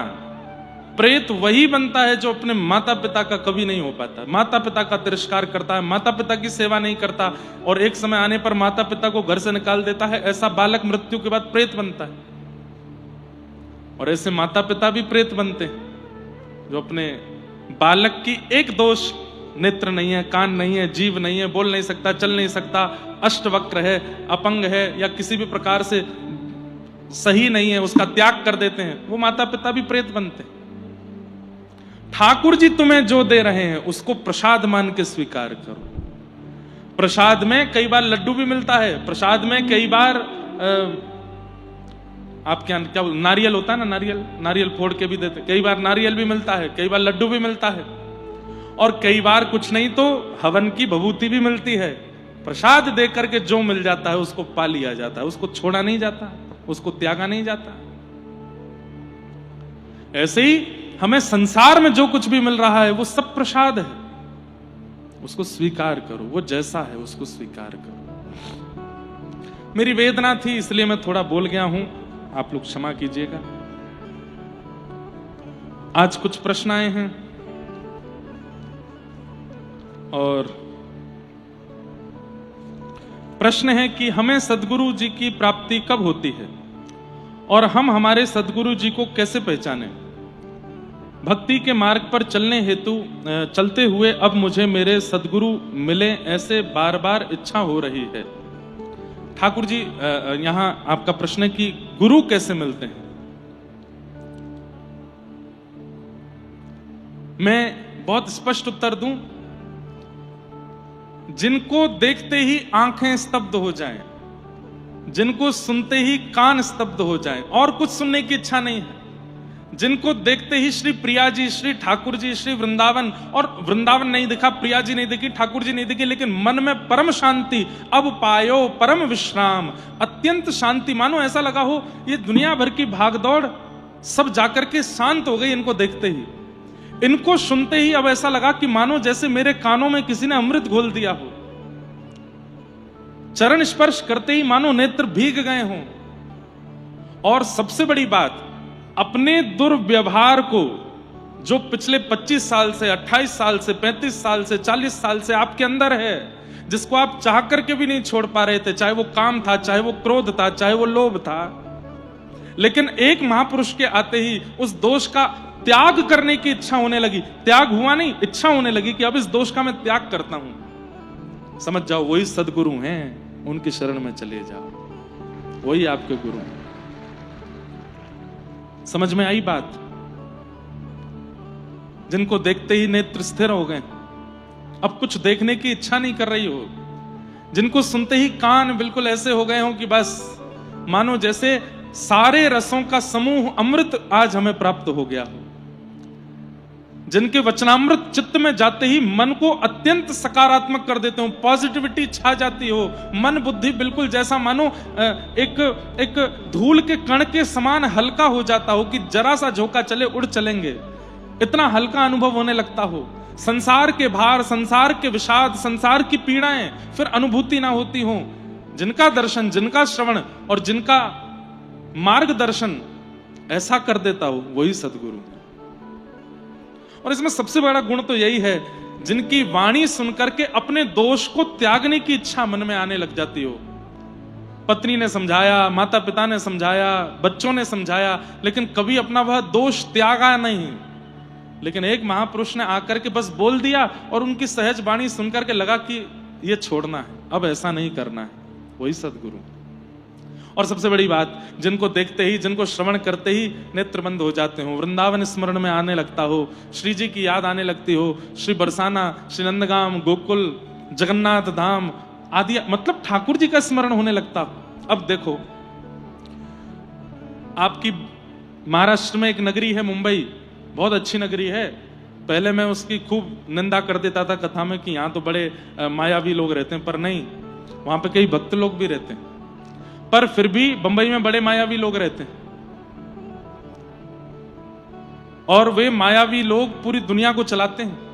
प्रेत वही बनता है जो अपने माता पिता का कभी नहीं हो पाता, माता पिता का तिरस्कार करता है, माता पिता की सेवा नहीं करता, और एक समय आने पर माता पिता को घर से निकाल देता है। ऐसा बालक मृत्यु के बाद प्रेत बनता है। और ऐसे माता पिता भी प्रेत बनते हैं जो अपने बालक की एक दोष, नेत्र नहीं है, कान नहीं है, जीभ नहीं है, बोल नहीं सकता, चल नहीं सकता, अष्टवक्र है, अपंग है, या किसी भी प्रकार से सही नहीं है, उसका त्याग कर देते हैं, वो माता पिता भी प्रेत बनते हैं। ठाकुर जी तुम्हें जो दे रहे हैं उसको प्रसाद मान के स्वीकार करो। प्रसाद में कई बार लड्डू भी मिलता है, प्रसाद में कई बार आपके यहाँ क्या नारियल होता है ना, नारियल फोड़ के भी देते, कई बार नारियल भी मिलता है, कई बार लड्डू भी मिलता है, और कई बार कुछ नहीं तो हवन की भभूति भी मिलती है। प्रसाद दे करके जो मिल जाता है उसको पा लिया जाता है, उसको छोड़ा नहीं जाता, उसको त्यागा नहीं जाता। ऐसे ही हमें संसार में जो कुछ भी मिल रहा है वो सब प्रसाद है, उसको स्वीकार करो, वो जैसा है उसको स्वीकार करो। मेरी वेदना थी इसलिए मैं थोड़ा बोल गया हूं, आप लोग क्षमा कीजिएगा। आज कुछ प्रश्न आए हैं और प्रश्न है कि हमें सद्गुरु जी की प्राप्ति कब होती है और हम हमारे सद्गुरु जी को कैसे पहचानें? भक्ति के मार्ग पर चलते हुए अब मुझे मेरे सद्गुरु मिले ऐसे बार बार इच्छा हो रही है। ठाकुर जी यहां आपका प्रश्न है कि गुरु कैसे मिलते हैं। मैं बहुत स्पष्ट उत्तर दूं, जिनको देखते ही आंखें स्तब्ध हो जाएं, जिनको सुनते ही कान स्तब्ध हो जाएं और कुछ सुनने की इच्छा नहीं है, जिनको देखते ही श्री प्रिया जी, श्री ठाकुर जी, श्री वृंदावन, और वृंदावन नहीं दिखा, प्रिया जी नहीं दिखी, ठाकुर जी नहीं दिखी, लेकिन मन में परम शांति, अब पायो परम विश्राम, अत्यंत शांति, मानो ऐसा लगा हो ये दुनिया भर की भागदौड़ सब जाकर के शांत हो गई इनको देखते ही। इनको सुनते ही अब ऐसा लगा कि मानो जैसे मेरे कानों में किसी ने अमृत घोल दिया हो, चरण स्पर्श करते ही मानो नेत्र भीग गए हों। और सबसे बड़ी बात, अपने दुर्व्यवहार को जो पिछले 25 साल से, 28 साल से, 35 साल से, 40 साल से आपके अंदर है, जिसको आप चाह करके भी नहीं छोड़ पा रहे थे, चाहे वो काम था, चाहे वो क्रोध था, चाहे वो लोभ था, लेकिन एक महापुरुष के आते ही उस दोष का त्याग करने की इच्छा होने लगी। त्याग हुआ नहीं, इच्छा होने लगी कि अब इस दोष का मैं त्याग करता हूं। समझ जाओ वही सद्गुरु हैं, उनकी शरण में चले जाओ, वही आपके गुरु हैं। समझ में आई बात? जिनको देखते ही नेत्र स्थिर हो गए, अब कुछ देखने की इच्छा नहीं कर रही हो, जिनको सुनते ही कान बिल्कुल ऐसे हो गए हो कि बस मानो जैसे सारे रसों का समूह अमृत आज हमें प्राप्त हो गया हो, जिनके वचनामृत चित्त में जाते ही मन को अत्यंत सकारात्मक कर देते हो, पॉजिटिविटी छा जाती हो, मन बुद्धि बिल्कुल जैसा मानो एक धूल के कण के समान हल्का हो जाता हो कि जरा सा झोंका चले उड़ चलेंगे, इतना हल्का अनुभव होने लगता हो। संसार के भार, संसार के विषाद, संसार की पीड़ाएं फिर अनुभूति ना होती हो। जिनका दर्शन, जिनका श्रवण और जिनका मार्गदर्शन ऐसा कर देता हो, वही सद्गुरु। और इसमें सबसे बड़ा गुण तो यही है, जिनकी वाणी सुनकर के अपने दोष को त्यागने की इच्छा मन में आने लग जाती हो। पत्नी ने समझाया, माता पिता ने समझाया, बच्चों ने समझाया, लेकिन कभी अपना वह दोष त्यागा नहीं। लेकिन एक महापुरुष ने आकर के बस बोल दिया और उनकी सहज वाणी सुनकर के लगा कि ये छोड़ना है, अब ऐसा नहीं करना है, वही सदगुरु। और सबसे बड़ी बात, जिनको देखते ही, जिनको श्रवण करते ही नेत्र बंद हो जाते हो, वृंदावन स्मरण में आने लगता हो, श्री जी की याद आने लगती हो, श्री बरसाना, श्री नंदगाम, गोकुल, जगन्नाथ धाम आदि, मतलब ठाकुर जी का स्मरण होने लगता हो। अब देखो, आपकी महाराष्ट्र में एक नगरी है मुंबई, बहुत अच्छी नगरी है। पहले मैं उसकी खूब निंदा कर देता था कथा में कि यहाँ तो बड़े मायावी लोग रहते हैं, पर नहीं, वहां पे कई भक्त लोग भी रहते हैं, पर फिर भी बंबई में बड़े मायावी लोग रहते हैं। और वे मायावी लोग पूरी दुनिया को चलाते हैं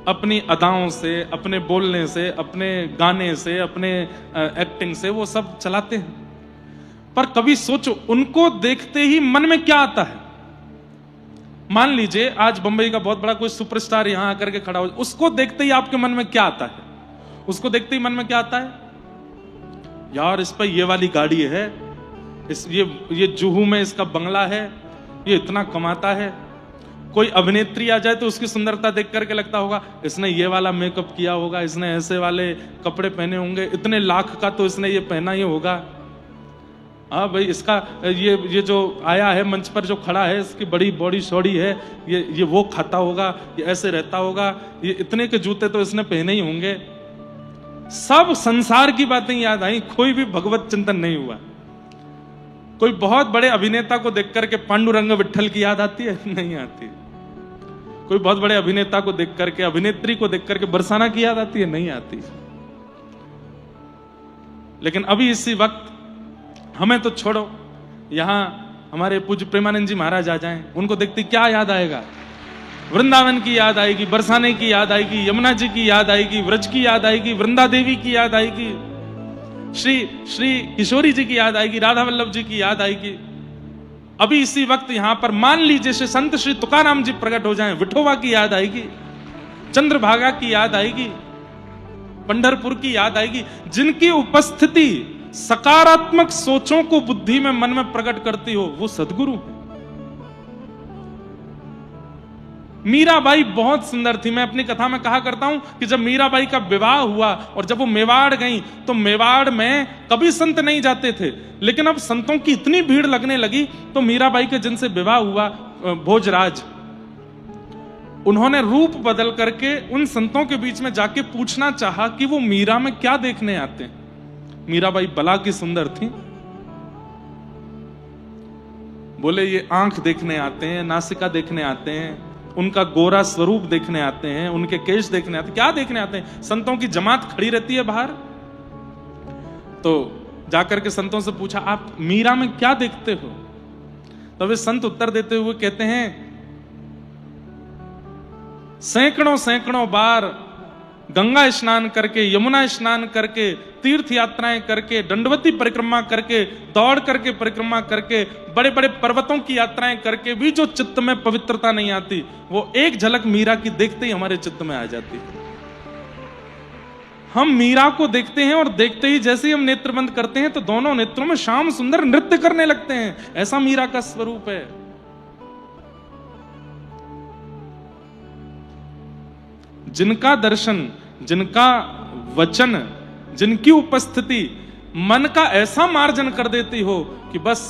अपनी अदाओं से, अपने बोलने से, अपने गाने से, अपने एक्टिंग से, वो सब चलाते हैं। पर कभी सोचो, उनको देखते ही मन में क्या आता है। मान लीजिए आज बंबई का बहुत बड़ा कोई सुपरस्टार यहां आकर के खड़ा हो, उसको देखते ही आपके मन में क्या आता है? उसको देखते ही मन में क्या आता है? यार इस पर ये वाली गाड़ी है, ये जुहू में इसका बंगला है, ये इतना कमाता है। कोई अभिनेत्री आ जाए तो उसकी सुंदरता देख करके लगता होगा इसने ये वाला मेकअप किया होगा, इसने ऐसे वाले कपड़े पहने होंगे, इतने लाख का तो इसने ये पहना ही होगा। हाँ भाई, इसका ये जो आया है मंच पर, जो खड़ा है, इसकी बड़ी बॉडी शॉडी है, ये वो खाता होगा, ये ऐसे रहता होगा, ये इतने के जूते तो इसने पहने ही होंगे। सब संसार की बातें याद आई, कोई भी भगवत चिंतन नहीं हुआ। कोई बहुत बड़े अभिनेता को देख करके पांडुरंग विट्ठल की याद आती है? नहीं आती। कोई बहुत बड़े अभिनेता को देख करके, अभिनेत्री को देख करके बरसाना की याद आती है? नहीं आती। लेकिन अभी इसी वक्त हमें तो छोड़ो, यहां हमारे पूज्य प्रेमानंद जी महाराज आ जाएं, उनको देखते क्या याद आएगा? वृंदावन की याद आएगी, बरसाने की याद आएगी, यमुना जी की याद आएगी, व्रज की याद आएगी, वृंदा देवी की याद आएगी, श्री किशोरी जी की याद आएगी, राधा वल्लभ जी की याद आएगी। अभी इसी वक्त यहां पर मान लीजिए श्री संत श्री तुकाराम जी प्रकट हो जाएं, विठोबा की याद आएगी, चंद्रभागा की याद आएगी, पंढरपुर की याद आएगी, जिनकी उपस्थिति सकारात्मक सोचों को बुद्धि में, मन में प्रकट करती हो, वो सदगुरु है। मीराबाई बहुत सुंदर थी। मैं अपनी कथा में कहा करता हूं कि जब मीराबाई का विवाह हुआ और जब वो मेवाड़ गई, तो मेवाड़ में कभी संत नहीं जाते थे, लेकिन अब संतों की इतनी भीड़ लगने लगी, तो मीराबाई के जिनसे विवाह हुआ, भोजराज, उन्होंने रूप बदल करके उन संतों के बीच में जाके पूछना चाहा कि वो मीरा में क्या देखने आते हैं। मीराबाई बला की सुंदर थी। बोले ये आंख देखने आते हैं, नासिका देखने आते हैं, उनका गोरा स्वरूप देखने आते हैं, उनके केश देखने आते हैं। क्या देखने आते हैं? संतों की जमात खड़ी रहती है बाहर, तो जाकर के संतों से पूछा आप मीरा में क्या देखते हो? तो वे संत उत्तर देते हुए कहते हैं, सैकड़ों सैकड़ों बार गंगा स्नान करके, यमुना स्नान करके, तीर्थ यात्राएं करके, दंडवती परिक्रमा करके, दौड़ करके परिक्रमा करके, बड़े बड़े पर्वतों की यात्राएं करके भी जो चित्त में पवित्रता नहीं आती, वो एक झलक मीरा की देखते ही हमारे चित्त में आ जाती है। हम मीरा को देखते हैं और देखते ही जैसे ही हम नेत्र बंद करते हैं तो दोनों नेत्रों में श्याम सुंदर नृत्य करने लगते हैं। ऐसा मीरा का स्वरूप है। जिनका दर्शन, जिनका वचन, जिनकी उपस्थिति मन का ऐसा मार्जन कर देती हो कि बस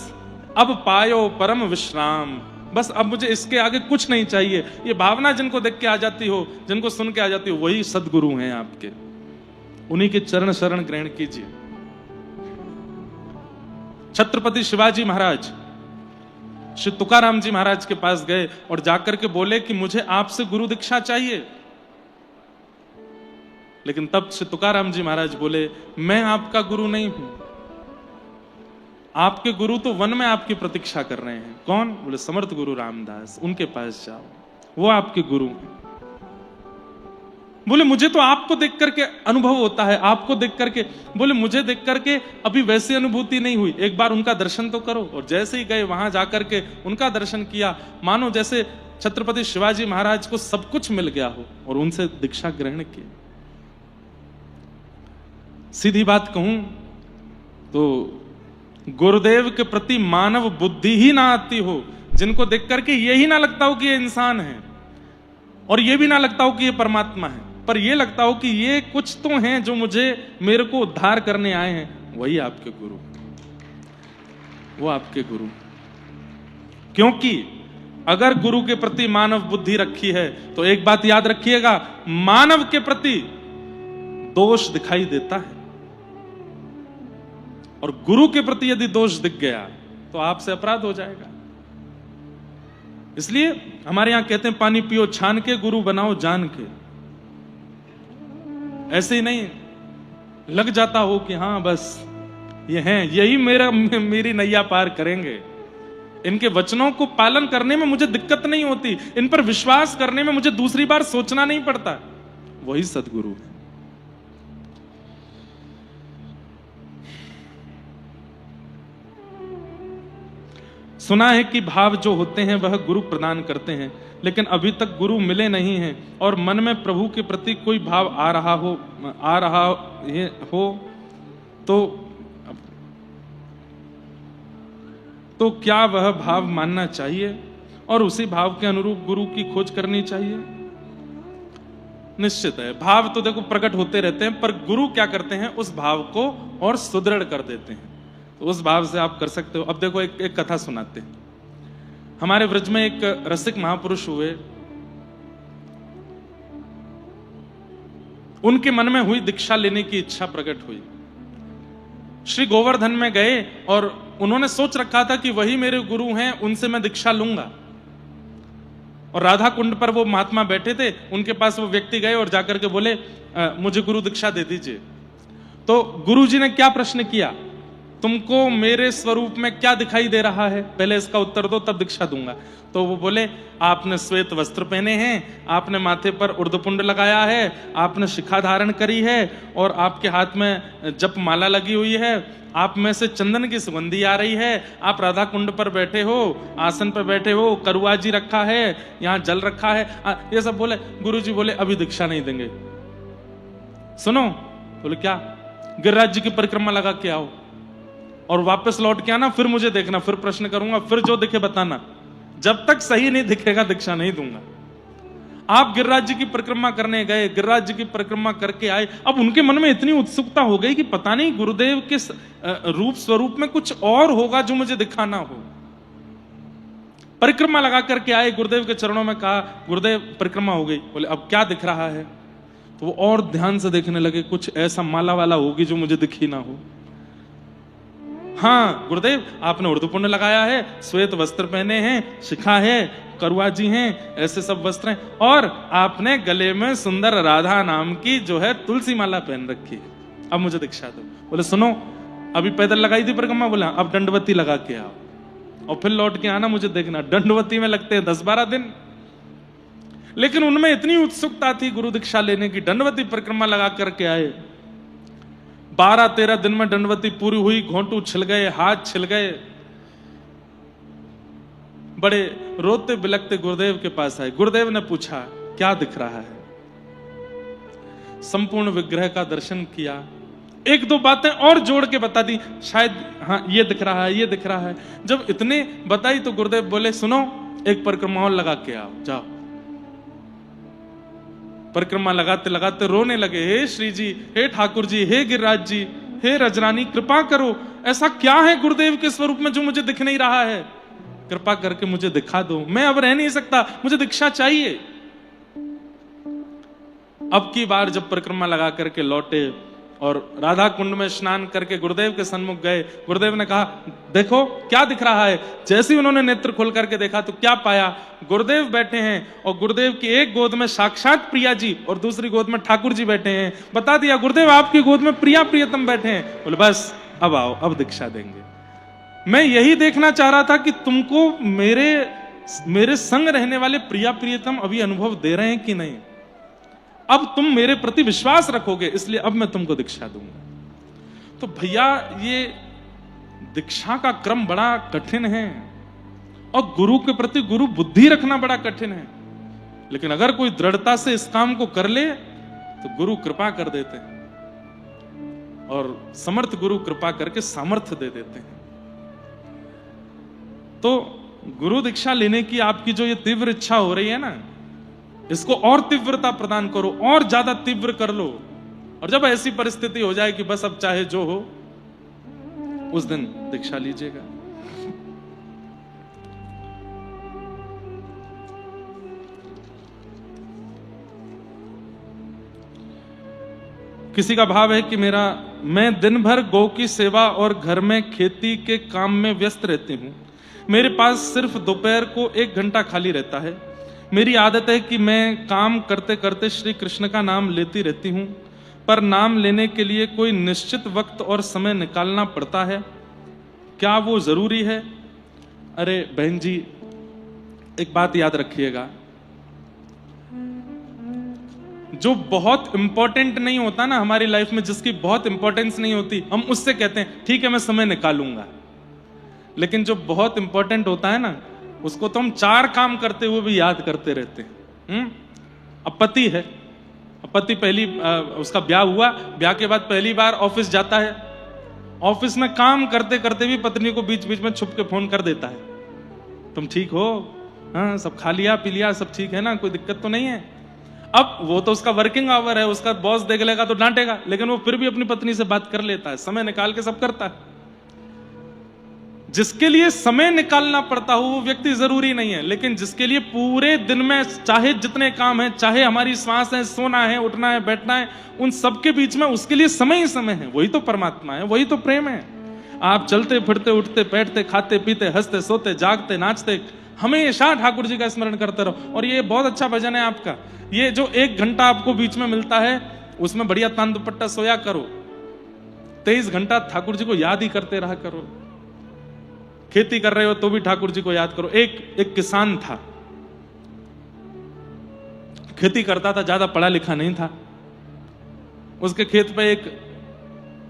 अब पायो परम विश्राम, बस अब मुझे इसके आगे कुछ नहीं चाहिए, ये भावना जिनको देख के आ जाती हो, जिनको सुन के आ जाती हो, वही सदगुरु हैं आपके। उन्हीं के चरण शरण ग्रहण कीजिए। छत्रपति शिवाजी महाराज श्री तुकाराम जी महाराज के पास गए और जाकर के बोले कि मुझे आपसे गुरु दीक्षा चाहिए। लेकिन तब श्री तुकाराम जी महाराज बोले, मैं आपका गुरु नहीं हूं, आपके गुरु तो वन में आपकी प्रतीक्षा कर रहे हैं। कौन? बोले समर्थ गुरु रामदास, उनके पास जाओ, वो आपके गुरु हैं। बोले मुझे तो आपको देख करके अनुभव होता है, आपको देख करके। बोले मुझे देख करके अभी वैसी अनुभूति नहीं हुई, एक बार उनका दर्शन तो करो। और जैसे ही गए वहां जाकर के उनका दर्शन किया, मानो जैसे छत्रपति शिवाजी महाराज को सब कुछ मिल गया हो और उनसे दीक्षा ग्रहण की। सीधी बात कहूं तो गुरुदेव के प्रति मानव बुद्धि ही ना आती हो, जिनको देख करके यही ना लगता हो कि ये इंसान है और ये भी ना लगता हो कि ये परमात्मा है, पर ये लगता हो कि ये कुछ तो हैं जो मेरे को उद्धार करने आए हैं, वही आपके गुरु, वो आपके गुरु। क्योंकि अगर गुरु के प्रति मानव बुद्धि रखी है तो एक बात याद रखिएगा, मानव के प्रति दोष दिखाई देता है और गुरु के प्रति यदि दोष दिख गया तो आपसे अपराध हो जाएगा। इसलिए हमारे यहां कहते हैं पानी पियो छान के, गुरु बनाओ जान के। ऐसे ही नहीं लग जाता हो कि हाँ बस ये हैं, यही मेरी नैया पार करेंगे, इनके वचनों को पालन करने में मुझे दिक्कत नहीं होती, इन पर विश्वास करने में मुझे दूसरी बार सोचना नहीं पड़ता, वही सदगुरु है। सुना है कि भाव जो होते हैं वह गुरु प्रदान करते हैं, लेकिन अभी तक गुरु मिले नहीं हैं और मन में प्रभु के प्रति कोई भाव आ रहा हो तो क्या वह भाव मानना चाहिए और उसी भाव के अनुरूप गुरु की खोज करनी चाहिए? निश्चित है, भाव तो देखो प्रकट होते रहते हैं, पर गुरु क्या करते हैं, उस भाव को और सुदृढ़ कर देते हैं। तो उस भाव से आप कर सकते हो। अब देखो एक कथा सुनाते हैं। हमारे ब्रज में एक रसिक महापुरुष हुए, उनके मन में हुई दीक्षा लेने की इच्छा प्रकट हुई। श्री गोवर्धन में गए और उन्होंने सोच रखा था कि वही मेरे गुरु हैं, उनसे मैं दीक्षा लूंगा। और राधा कुंड पर वो महात्मा बैठे थे, उनके पास वो व्यक्ति गए और जाकर के बोले मुझे गुरु दीक्षा दे दीजिए। तो गुरुजी ने क्या प्रश्न किया, तुमको मेरे स्वरूप में क्या दिखाई दे रहा है, पहले इसका उत्तर दो तब दीक्षा दूंगा। तो वो बोले आपने श्वेत वस्त्र पहने हैं, आपने माथे पर उर्ध्वपुंड लगाया है, आपने शिखा धारण करी है और आपके हाथ में जप माला लगी हुई है, आप में से चंदन की सुगंधी आ रही है, आप राधा कुंड पर बैठे हो, आसन पर बैठे हो, करुआ जी रखा है, यहाँ जल रखा है, ये सब बोले। गुरुजी बोले अभी दीक्षा नहीं देंगे। सुनो, बोले क्या? गिरिराज जी की परिक्रमा लगा के आओ और वापस लौट के आना, फिर मुझे देखना, फिर प्रश्न करूंगा, फिर जो दिखे बताना, जब तक सही नहीं दिखेगा दीक्षा नहीं दूंगा। आप गिरिराज जी की परिक्रमा करने गए, गिरिराज जी की परिक्रमा करके आए। अब उनके मन में इतनी उत्सुकता हो गई कि पता नहीं गुरुदेव के रूप स्वरूप में कुछ और होगा जो मुझे दिखाना हो। परिक्रमा लगा करके आए, गुरुदेव के चरणों में कहा गुरुदेव परिक्रमा हो गई। बोले अब क्या दिख रहा है? तो वो और ध्यान से देखने लगे, कुछ ऐसा माला वाला होगी जो मुझे दिखी ना हो। हाँ गुरुदेव, आपने उर्ध्वपुंड लगाया है, श्वेत वस्त्र पहने हैं, शिखा है, करुआ जी हैं, ऐसे सब वस्त्र हैं, और आपने गले में सुंदर राधा नाम की जो है तुलसी माला पहन रखी है। अब मुझे दीक्षा दो। बोले सुनो, अभी पैदल लगाई थी परिक्रमा, बोला अब दंडवती लगा के आओ और फिर लौट के आना, मुझे देखना। दंडवती में लगते हैं 10-12 दिन, लेकिन उनमें इतनी उत्सुकता थी गुरु दीक्षा लेने की, दंडवती परिक्रमा लगा करके आए। 12-13 दिन में दंडवती पूरी हुई, घोंटू छिल गए, हाथ छिल गए, बड़े रोते बिलखते गुरुदेव के पास आए। गुरुदेव ने पूछा क्या दिख रहा है? संपूर्ण विग्रह का दर्शन किया, 1-2 बातें और जोड़ के बता दी, शायद हाँ ये दिख रहा है, ये दिख रहा है। जब इतने बताई तो गुरुदेव बोले सुनो, एक परिक्रमा और लगा के आओ, जाओ। परिक्रमा लगाते लगाते रोने लगे, हे श्री जी, हे ठाकुर जी, हे गिरिराज जी, हे रजरानी, कृपा करो, ऐसा क्या है गुरुदेव के स्वरूप में जो मुझे दिख नहीं रहा है? कृपा करके मुझे दिखा दो, मैं अब रह नहीं सकता, मुझे दीक्षा चाहिए। अब की बार जब परिक्रमा लगा करके लौटे और राधा कुंड में स्नान करके गुरुदेव के सन्मुख गए, गुरुदेव ने कहा देखो क्या दिख रहा है। जैसे ही उन्होंने नेत्र खोल करके देखा तो क्या पाया, गुरुदेव बैठे हैं और गुरुदेव की एक गोद में साक्षात प्रिया जी और दूसरी गोद में ठाकुर जी बैठे हैं। बता दिया गुरुदेव आपकी गोद में प्रिया प्रियतम बैठे हैं। बोले बस अब आओ, अब दीक्षा देंगे। मैं यही देखना चाह रहा था कि तुमको मेरे संग रहने वाले प्रिया प्रियतम अभी अनुभव दे रहे हैं कि नहीं, अब तुम मेरे प्रति विश्वास रखोगे, इसलिए अब मैं तुमको दीक्षा दूंगा। तो भैया ये दीक्षा का क्रम बड़ा कठिन है और गुरु के प्रति गुरु बुद्धि रखना बड़ा कठिन है। लेकिन अगर कोई दृढ़ता से इस काम को कर ले तो गुरु कृपा कर देते हैं, और समर्थ गुरु कृपा करके सामर्थ्य दे देते हैं। तो गुरु दीक्षा लेने की आपकी जो ये तीव्र इच्छा हो रही है ना, इसको और तीव्रता प्रदान करो, और ज्यादा तीव्र कर लो। और जब ऐसी परिस्थिति हो जाए कि बस अब चाहे जो हो, उस दिन दीक्षा लीजिएगा। किसी का भाव है कि मैं दिन भर गौ की सेवा और घर में खेती के काम में व्यस्त रहती हूं। मेरे पास सिर्फ दोपहर को 1 घंटा खाली रहता है। मेरी आदत है कि मैं काम करते करते श्री कृष्ण का नाम लेती रहती हूं, पर नाम लेने के लिए कोई निश्चित वक्त और समय निकालना पड़ता है, क्या वो जरूरी है? अरे बहन जी, एक बात याद रखिएगा, जो बहुत इंपॉर्टेंट नहीं होता ना हमारी लाइफ में, जिसकी बहुत इंपॉर्टेंस नहीं होती, हम उससे कहते हैं ठीक है मैं समय निकालूंगा। लेकिन जो बहुत इंपॉर्टेंट होता है ना, उसको तो हम 4 काम करते हुए भी याद करते रहते हैं। अब पति है, पति उसका ब्याह हुआ, ब्याह के बाद पहली बार ऑफिस जाता है, ऑफिस में काम करते करते भी पत्नी को बीच बीच में छुप के फोन कर देता है, तुम ठीक हो? हाँ, सब खा लिया पी लिया, सब ठीक है ना, कोई दिक्कत तो नहीं है? अब वो तो उसका वर्किंग आवर है, उसका बॉस देख लेगा तो डांटेगा, लेकिन वो फिर भी अपनी पत्नी से बात कर लेता है, समय निकाल के सब करता है। जिसके लिए समय निकालना पड़ता हो वो व्यक्ति जरूरी नहीं है, लेकिन जिसके लिए पूरे दिन में चाहे जितने काम है, चाहे हमारी श्वास है, सोना है, उठना है, बैठना है, उन सबके बीच में उसके लिए समय ही समय है, वही तो परमात्मा है, वही तो प्रेम है। आप चलते फिरते, उठते बैठते, खाते पीते, हंसते सोते, जागते नाचते, हमेशा ठाकुर जी का स्मरण करते रहो। और ये बहुत अच्छा भजन है आपका, ये जो 1 घंटा आपको बीच में मिलता है, उसमें बढ़िया तान दुपट्टा सोया करो, 23 घंटा ठाकुर जी को याद ही करते रहा करो। खेती कर रहे हो तो भी ठाकुर जी को याद करो। एक किसान था, खेती करता था, ज्यादा पढ़ा लिखा नहीं था। उसके खेत पे एक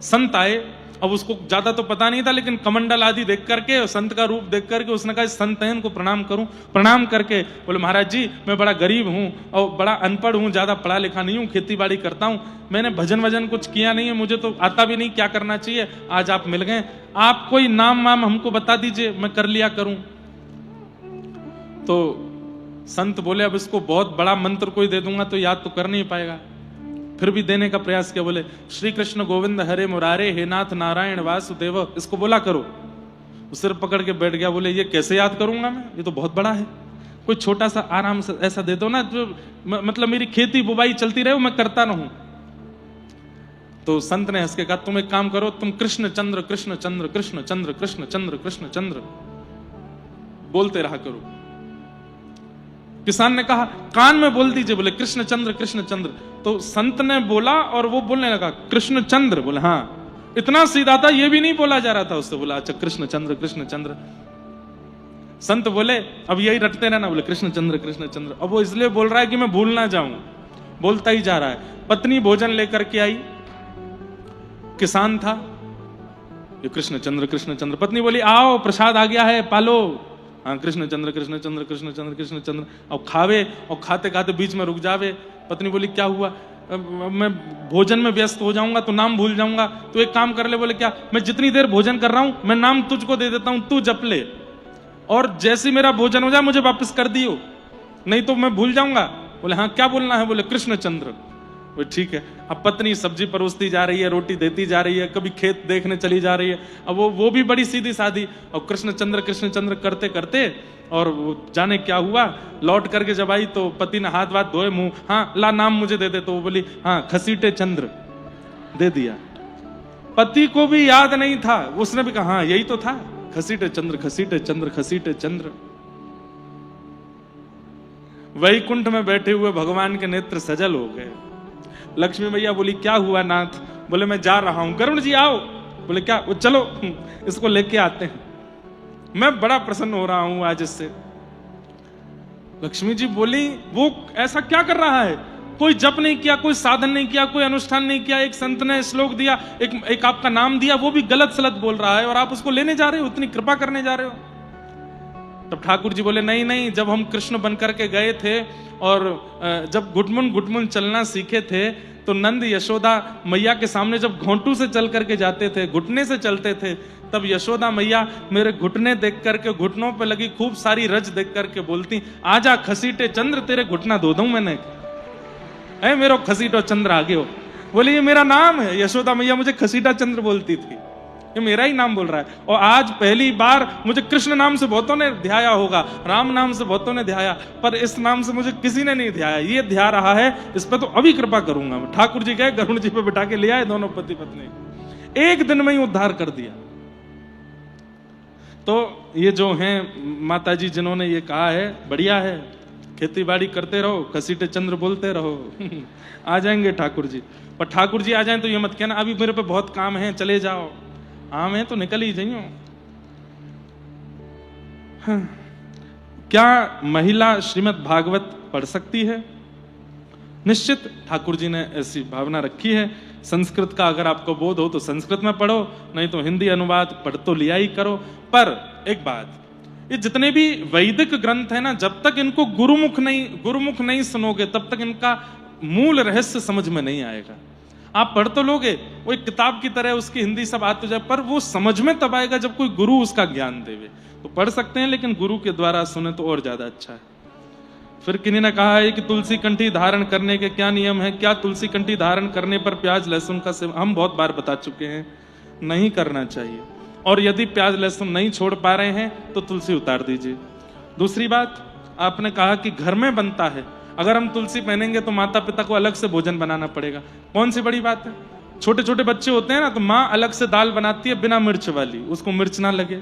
संत आए, अब उसको ज्यादा तो पता नहीं था, लेकिन कमंडल आदि देख करके, संत का रूप देख करके उसने कहा संत हैं, इनको प्रणाम करूं। प्रणाम करके बोले महाराज जी मैं बड़ा गरीब हूं और बड़ा अनपढ़ हूं, ज्यादा पढ़ा लिखा नहीं हूं, खेती बाड़ी करता हूं, मैंने भजन वजन कुछ किया नहीं है, मुझे तो आता भी नहीं क्या करना चाहिए, आज आप मिल गए, आप कोई नाम वाम हमको बता दीजिए, मैं कर लिया करूं। तो संत बोले अब इसको बहुत बड़ा मंत्र कोई दे दूंगा तो याद तो कर नहीं पाएगा। फिर भी देने का प्रयास किया, बोले श्री कृष्ण गोविंद हरे मुरारे हे नाथ नारायण वासुदेव, इसको बोला करो। सिर पकड़ के बैठ गया, बोले ये कैसे याद करूंगा मैं, ये तो बहुत बड़ा है, कोई छोटा सा आराम से ऐसा दे दो ना, जो मतलब मेरी खेती बुबाई चलती रहे, मैं करता रहूं। तो संत ने हंस के कहा तुम एक काम करो, तुम कृष्ण चंद्र कृष्ण चंद्र कृष्ण चंद्र कृष्ण चंद्र कृष्ण चंद्र बोलते रहा करो। किसान ने कहा कान में बोल दीजिए, बोले कृष्ण चंद्र कृष्ण चंद्र। तो संत ने बोला और वो बोलने लगा कृष्ण चंद्र, बोले हाँ, इतना सीधा था, ये भी नहीं बोला जा रहा था उससे, बोला अच्छा कृष्ण चंद्र कृष्ण चंद्र। संत बोले अब यही रटते रहना, बोले कृष्ण चंद्र कृष्ण चंद्र। अब वो इसलिए बोल रहा है कि मैं भूल ना जाऊं, बोलता ही जा रहा है। पत्नी भोजन लेकर के आई, किसान था, ये कृष्ण चंद्र कृष्ण चंद्र। पत्नी बोली आओ प्रसाद आ गया है, पालो। हाँ कृष्ण चंद्र कृष्ण चंद्र कृष्ण चंद्र कृष्ण चंद्र। अब खावे और खाते खाते बीच में रुक जावे। पत्नी बोली क्या हुआ, मैं भोजन में व्यस्त हो जाऊंगा तो नाम भूल जाऊंगा, तो एक काम कर ले। बोले क्या, मैं जितनी देर भोजन कर रहा हूं मैं नाम तुझको दे देता हूं, तू जप ले, और जैसे मेरा भोजन हो जाए मुझे वापस कर दियो, नहीं तो मैं भूल जाऊंगा। बोले हाँ क्या बोलना है, बोले कृष्ण चंद्र। वो ठीक है। अब पत्नी सब्जी परोसती जा रही है, रोटी देती जा रही है, कभी खेत देखने चली जा रही है। अब वो भी बड़ी सीधी सादी, और कृष्ण चंद्र करते करते, और वो जाने क्या हुआ, लौट करके जब आई तो पति ने हाथ वाथ धोए, मुंह, हाँ ला नाम मुझे दे दे। तो वो बोली हाँ खसीटे चंद्र, दे दिया। पति को भी याद नहीं था, उसने भी कहा हाँ यही तो था, खसीटे चंद्र खसीटे चंद्र खसीटे चंद्र। वैकुंठ में बैठे हुए भगवान के नेत्र सजल हो गए। लक्ष्मी मैया बोली क्या हुआ नाथ, बोले मैं जा रहा हूं। गरुड़ जी आओ, बोले क्या, वो चलो इसको लेके आते हैं, मैं बड़ा प्रसन्न हो रहा हूं आज इससे। लक्ष्मी जी बोली वो ऐसा क्या कर रहा है, कोई जप नहीं किया, कोई साधन नहीं किया, कोई अनुष्ठान नहीं किया, एक संत ने श्लोक दिया, एक आपका नाम दिया, वो भी गलत सलत बोल रहा है, और आप उसको लेने जा रहे हो, इतनी कृपा करने जा रहे हो। तब ठाकुर जी बोले नहीं नहीं, जब हम कृष्ण बन करके गए थे और जब गुटमुन गुटमुन चलना सीखे थे तो नंद यशोदा मैया के सामने जब घोंटू से चल करके जाते थे, घुटने से चलते थे, तब यशोदा मैया मेरे घुटने देख करके, घुटनों पे लगी खूब सारी रज देख करके बोलती, आजा खसीटे चंद्र तेरे घुटना धो दूं मैंने, ऐ मेरो खसीटो चंद्र आगे हो। बोले ये मेरा नाम है, यशोदा मैया मुझे खसीटा चंद्र बोलती थी, ये मेरा ही नाम बोल रहा है। और आज पहली बार मुझे कृष्ण नाम से बहुतों ने ध्याया होगा, राम नाम से बहुतों ने ध्याया, पर इस नाम से मुझे किसी ने नहीं ध्याया, ये ध्या रहा है, इस पर तो अभी कृपा करूंगा। ठाकुर जी गए, गरुड़ जी पे बिठा के ले आए दोनों पति पत्नी, एक दिन में ही उद्धार कर दिया। तो ये जो हैं माता जी जिन्होंने ये कहा है, बढ़िया है, खेती बाड़ी करते रहो, खसीटे चंद्र बोलते रहो आ जाएंगे ठाकुर जी। पर ठाकुर जी आ जाएं तो ये मत कहना अभी मेरे पे बहुत काम है, चले जाओ, आम है तो निकल ही जाइयो। हाँ। क्या महिला श्रीमद् भागवत पढ़ सकती है? निश्चित ठाकुर जी ने ऐसी भावना रखी है। संस्कृत का अगर आपको बोध हो तो संस्कृत में पढ़ो, नहीं तो हिंदी अनुवाद पढ़ तो लिया ही करो। पर एक बात, ये जितने भी वैदिक ग्रंथ है ना, जब तक इनको गुरुमुख नहीं सुनोगे तब तक इनका मूल रहस्य समझ में नहीं आएगा। आप पढ़ तो लोगे, वो एक किताब की तरह उसकी हिंदी सब आते जाए, पर वो समझ में तब आएगा जब कोई गुरु उसका ज्ञान देवे। तो पढ़ सकते हैं, लेकिन गुरु के द्वारा सुने तो और ज्यादा अच्छा है। फिर किन्हीं ने कहा है कि तुलसी कंठी धारण करने के क्या नियम है? क्या तुलसी कंठी धारण करने पर प्याज लहसुन का सेवन? हम बहुत बार बता चुके हैं, नहीं करना चाहिए। और यदि प्याज लहसुन नहीं छोड़ पा रहे हैं तो तुलसी उतार दीजिए। दूसरी बात, आपने कहा कि घर में बनता है, अगर हम तुलसी पहनेंगे तो माता पिता को अलग से भोजन बनाना पड़ेगा। कौन सी बड़ी बात है? छोटे छोटे बच्चे होते हैं ना, तो माँ अलग से दाल बनाती है बिना मिर्च वाली, उसको मिर्च ना लगे।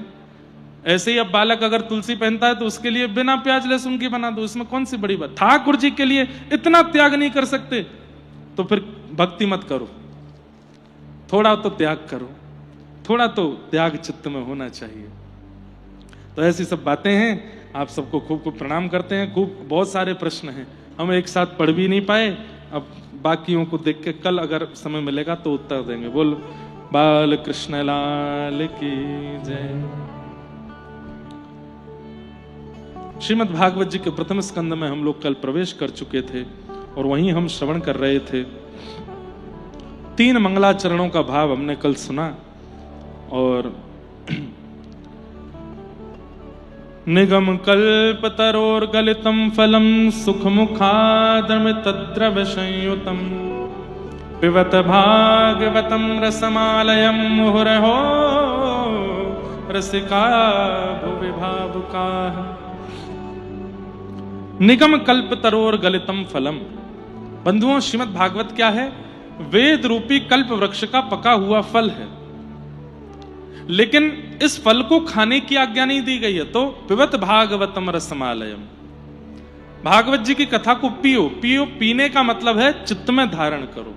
ऐसे ही अब बालक अगर तुलसी पहनता है तो उसके लिए बिना प्याज लहसुन की बना दो, इसमें कौन सी बड़ी बात? ठाकुर जी के लिए इतना त्याग नहीं कर सकते तो फिर भक्ति मत करो, थोड़ा तो त्याग करो, थोड़ा तो त्याग चित्त में होना चाहिए। तो ऐसी सब बातें हैं। आप सबको खूब खूब प्रणाम करते हैं। खूब बहुत सारे प्रश्न हैं, हम एक साथ पढ़ भी नहीं पाए, अब बाकियों को देख के कल अगर समय मिलेगा तो उत्तर देंगे। बोल बाल कृष्ण लाल की जय। श्रीमद् भागवत जी के प्रथम स्कंद में हम लोग कल प्रवेश कर चुके थे और वहीं हम श्रवण कर रहे थे। 3 मंगलाचरणों का भाव हमने कल सुना। और निगम कल्प तरोर गलितम फलम सुख मुखादमितद्रव संयुतम पिबत भागवतम रसमालयम मुहुरहो रसिका भुवि भावुकाः। निगम कल्प तरोर गलितम फलम। बंधुओं, श्रीमद् भागवत क्या है? वेद रूपी कल्प वृक्ष का पका हुआ फल है, लेकिन इस फल को खाने की आज्ञा नहीं दी गई है। तो पिबत भागवतम रसमालयम, भागवत जी की कथा को पियो। पियो, पीने का मतलब है चित्त में धारण करो,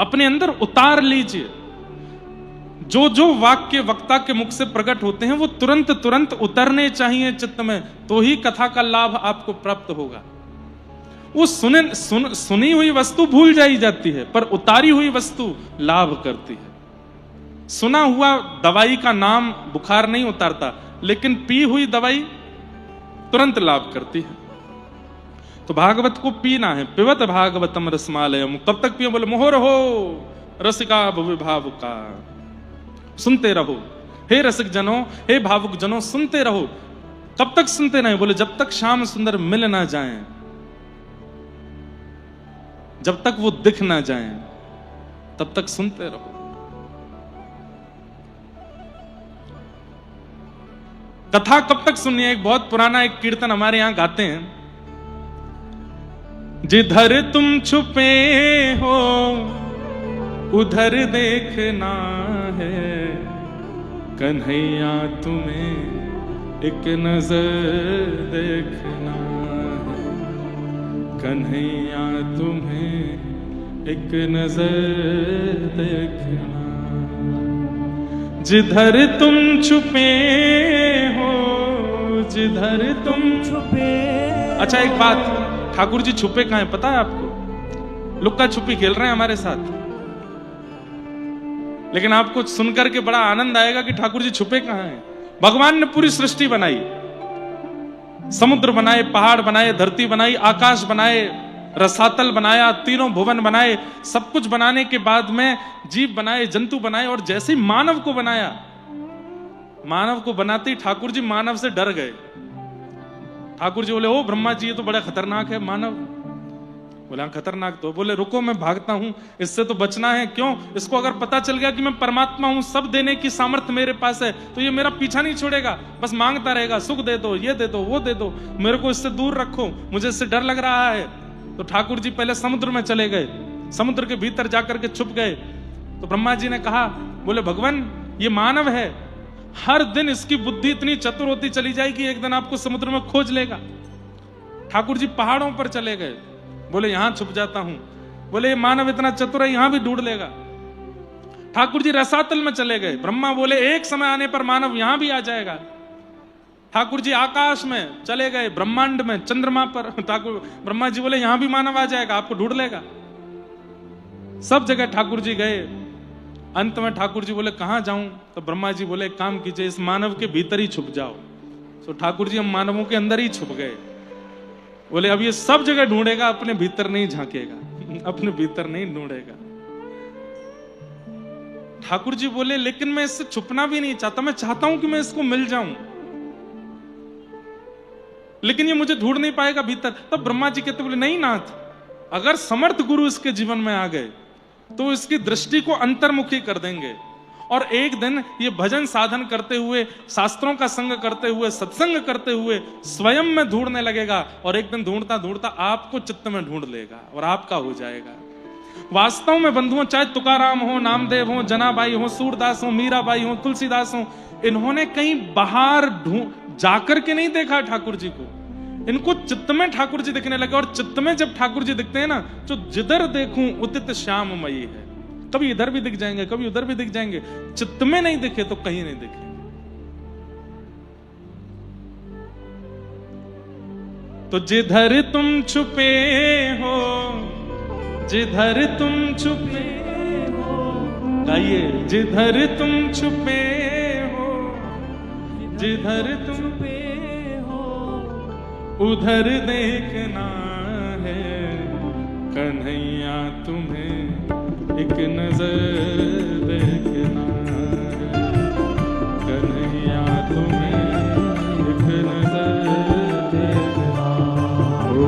अपने अंदर उतार लीजिए। जो जो वाक्य वक्ता के मुख से प्रकट होते हैं वो तुरंत तुरंत उतरने चाहिए चित्त में, तो ही कथा का लाभ आपको प्राप्त होगा। वो सुनी हुई वस्तु भूल जाई जाती है, पर उतारी हुई वस्तु लाभ करती है। सुना हुआ दवाई का नाम बुखार नहीं उतारता, लेकिन पी हुई दवाई तुरंत लाभ करती है। तो भागवत को पीना है। पिबत भागवतम रसमालयम। कब तक पियो? बोले मोहर हो रसिका भुवि भावुका। सुनते रहो हे रसिक जनों, हे भावुक जनों, सुनते रहो। कब तक सुनते रहें? बोले जब तक श्याम सुंदर मिल ना जाएं, जब तक वो दिख ना जाएं, तब तक सुनते रहो। कथा कब तक सुननी है? एक बहुत पुराना एक कीर्तन हमारे यहां गाते हैं। जिधर तुम छुपे हो उधर देखना है, कन्हैया तुम्हें एक नजर देखना है, कन्हैया तुम्हें एक नजर देखना। जिधर तुम छुपे हो, जिधर तुम छुपे। अच्छा एक बात, ठाकुर जी छुपे कहां है पता है आपको? लुक्का छुपी खेल रहे हैं हमारे साथ। लेकिन आपको सुनकर के बड़ा आनंद आएगा कि ठाकुर जी छुपे कहां हैं। भगवान ने पूरी सृष्टि बनाई, समुद्र बनाए, पहाड़ बनाए, धरती बनाई, आकाश बनाए, रसातल बनाया, तीनों भुवन बनाए, सब कुछ बनाने के बाद में जीव बनाए, जंतु बनाए, और जैसे ही मानव को बनाया, मानव को बनाते ही ठाकुर जी मानव से डर गए। ठाकुर जी बोले, ओ ब्रह्मा जी, ये तो बड़ा खतरनाक है मानव। बोले हाँ खतरनाक तो। बोले रुको, मैं भागता हूं, इससे तो बचना है। क्यों? इसको अगर पता चल गया कि मैं परमात्मा हूं, सब देने की सामर्थ्य मेरे पास है, तो ये मेरा पीछा नहीं छोड़ेगा, बस मांगता रहेगा, सुख दे दो, ये दे दो, वो दे दो, मेरे को इससे दूर रखो, मुझे इससे डर लग रहा है। तो ठाकुर जी पहले समुद्र में चले गए, समुद्र के भीतर जाकर के छुप गए। तो ब्रह्मा जी ने कहा, बोले भगवान, ये मानव है, हर दिन इसकी बुद्धि इतनी चतुर होती चली जाएगी, एक दिन आपको समुद्र में खोज लेगा। ठाकुर जी पहाड़ों पर चले गए, बोले यहां छुप जाता हूं। बोले ये मानव इतना चतुर है, यहां भी ढूंढ लेगा। ठाकुर जी रसातल में चले गए। ब्रह्मा बोले एक समय आने पर मानव यहां भी आ जाएगा। ठाकुर जी आकाश में चले गए, ब्रह्मांड में, चंद्रमा पर। ठाकुर ब्रह्मा जी बोले यहां भी मानव आ जाएगा, आपको ढूंढ लेगा। सब जगह ठाकुर जी गए। अंत में ठाकुर जी बोले कहां जाऊं? तो ब्रह्मा जी बोले एक काम कीजिए, इस मानव के भीतर ही छुप जाओ। तो ठाकुर जी हम मानवों के अंदर ही छुप गए। बोले अब ये सब जगह ढूंढेगा, अपने भीतर नहीं झांकेगा, अपने भीतर नहीं ढूंढेगा। ठाकुर जी बोले लेकिन मैं इससे छुपना भी नहीं चाहता, मैं चाहता हूं कि मैं इसको मिल जाऊं, लेकिन ये मुझे ढूंढ नहीं पाएगा भीतर। तब ब्रह्मा जी कहते, बोले नहीं नाथ, अगर समर्थ गुरु इसके जीवन में आ गए तो इसकी दृष्टि को अंतर्मुखी कर देंगे, और एक दिन ये भजन साधन करते हुए, शास्त्रों का संग करते हुए, सत्संग करते हुए स्वयं में ढूंढने लगेगा, और एक दिन ढूंढता ढूंढता आपको चित्त में ढूंढ लेगा और आपका हो जाएगा। वास्तव में बंधुओं, चाहे तुकाराम हो, नामदेव हो, जनाबाई हो, सूरदास हो, मीराबाई हो, तुलसीदास हो, इन्होंने कहीं बाहर जाकर के नहीं देखा ठाकुर जी को, इनको चित्त में ठाकुर जी दिखने लगे। और चित्त में जब ठाकुर जी दिखते हैं ना, तो जिधर देखूं उदित श्याममयी है। कभी इधर भी दिख जाएंगे, कभी उधर भी दिख जाएंगे, चित्त में नहीं दिखे तो कहीं नहीं दिखे। तो जिधर तुम छुपे हो, जिधर तुम छुपे हो, गाइए, जिधर तुम छुपे हो, जिधर तुम छुपे हो, उधर देखना है कन्हैया तुम्हें एक नजर देखना है, कन्हैया तुम्हें एक नजर देखना, ओ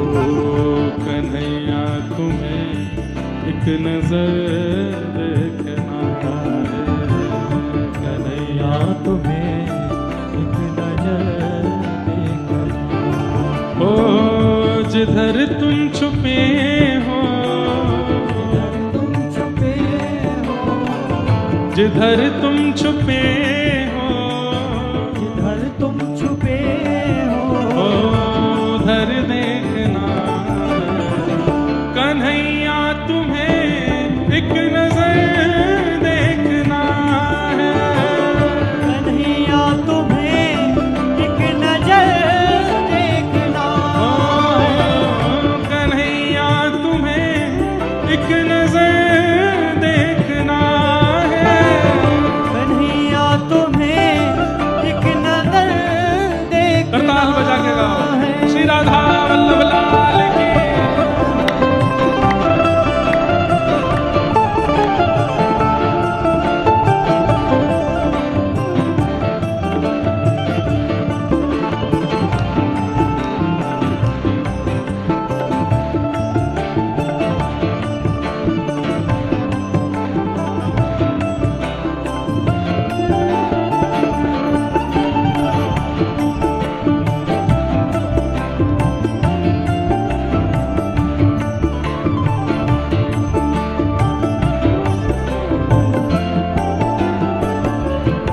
कन्हैया तुम्हें एक नजर देखना है, कन्हैया तुम्हें एक नजर देखना। ओ जिधर तुम छुपे हो, जिधर तुम छुपे हो, जिधर तुम छुपे हो, उधर देखना कन्हैया तुम्हें एक नजर देखना है, कन्हैया तुम्हें एक नजर देखना, कन्हैया तुम्हें एक नजर देखना, करताल बजा के गाओ, श्री राधा वल्लभ लाल की।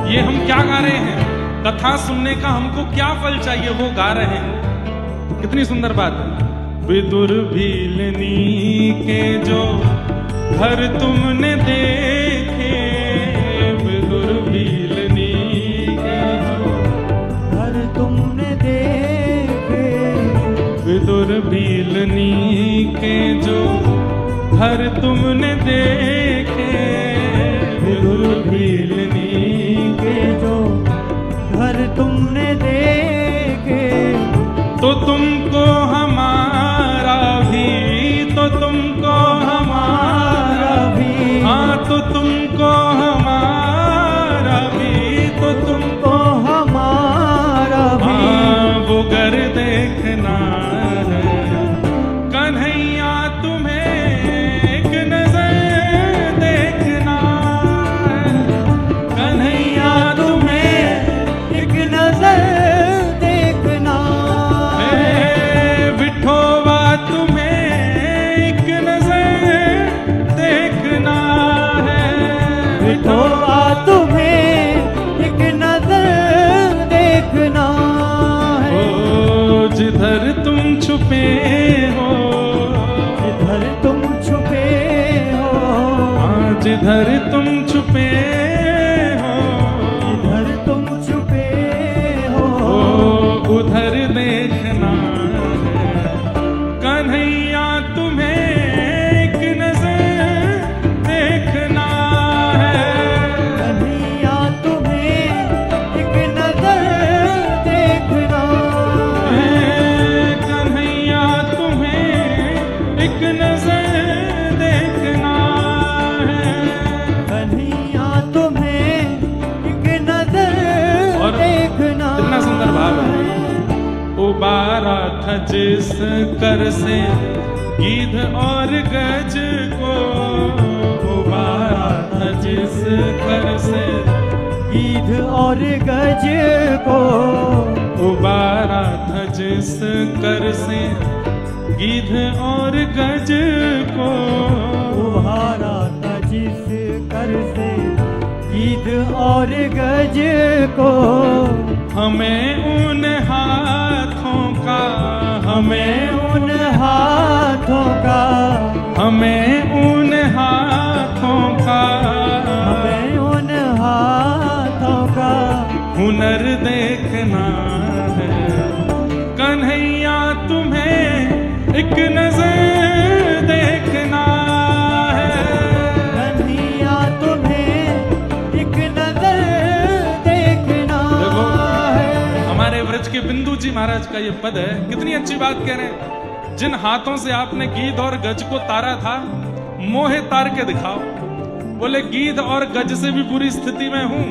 ये हम क्या गा रहे हैं? कथा सुनने का हमको क्या फल चाहिए, वो गा रहे हैं। कितनी सुंदर बात है। विदुर भीलनी के जो घर तुमने देखे, विदुर भीलनी के जो घर तुमने देखे, विदुर भीलनी के जो घर तुमने देखे, विदुर भीलनी के जो घर तुमने देखे, छुपे हो, जिधर तुम छुपे हो, आज इधर तुम छुपे हो, जिधर तुम छुपे हो, ओ उधर देखना है कन्हैया तुम्हें एक नजर देखना है। कन्हैया तुम्हें एक नजर देखना है, कन्हैया तुम्हें एक नजर देखना है। कन्हैया तुम्हें एक नजर और देखना कितना सुंदर भाव है। उबारा था जिस कर से गीध और गज को, उबारा था जिस कर से गीध और गज को, उबारा था जिस कर से गीध और गज को, उभारा था जिस कर से गीध और गज को, हमें उन हाथों का, हमें उन हाथों का, हमें उन हाथों का, हमें उन हाथों का हुनर देखना है। कन्हैया तुम्हें एक नजर देखना है। कन्हैया तुम्हें एक नजर देखना देखो, है। हमारे व्रज के बिंदु जी महाराज का ये पद है, कितनी अच्छी बात कह रहे हैं। जिन हाथों से आपने गीध और गज को तारा था, मोहे तार के दिखाओ। बोले गीध और गज से भी बुरी स्थिति में हूं,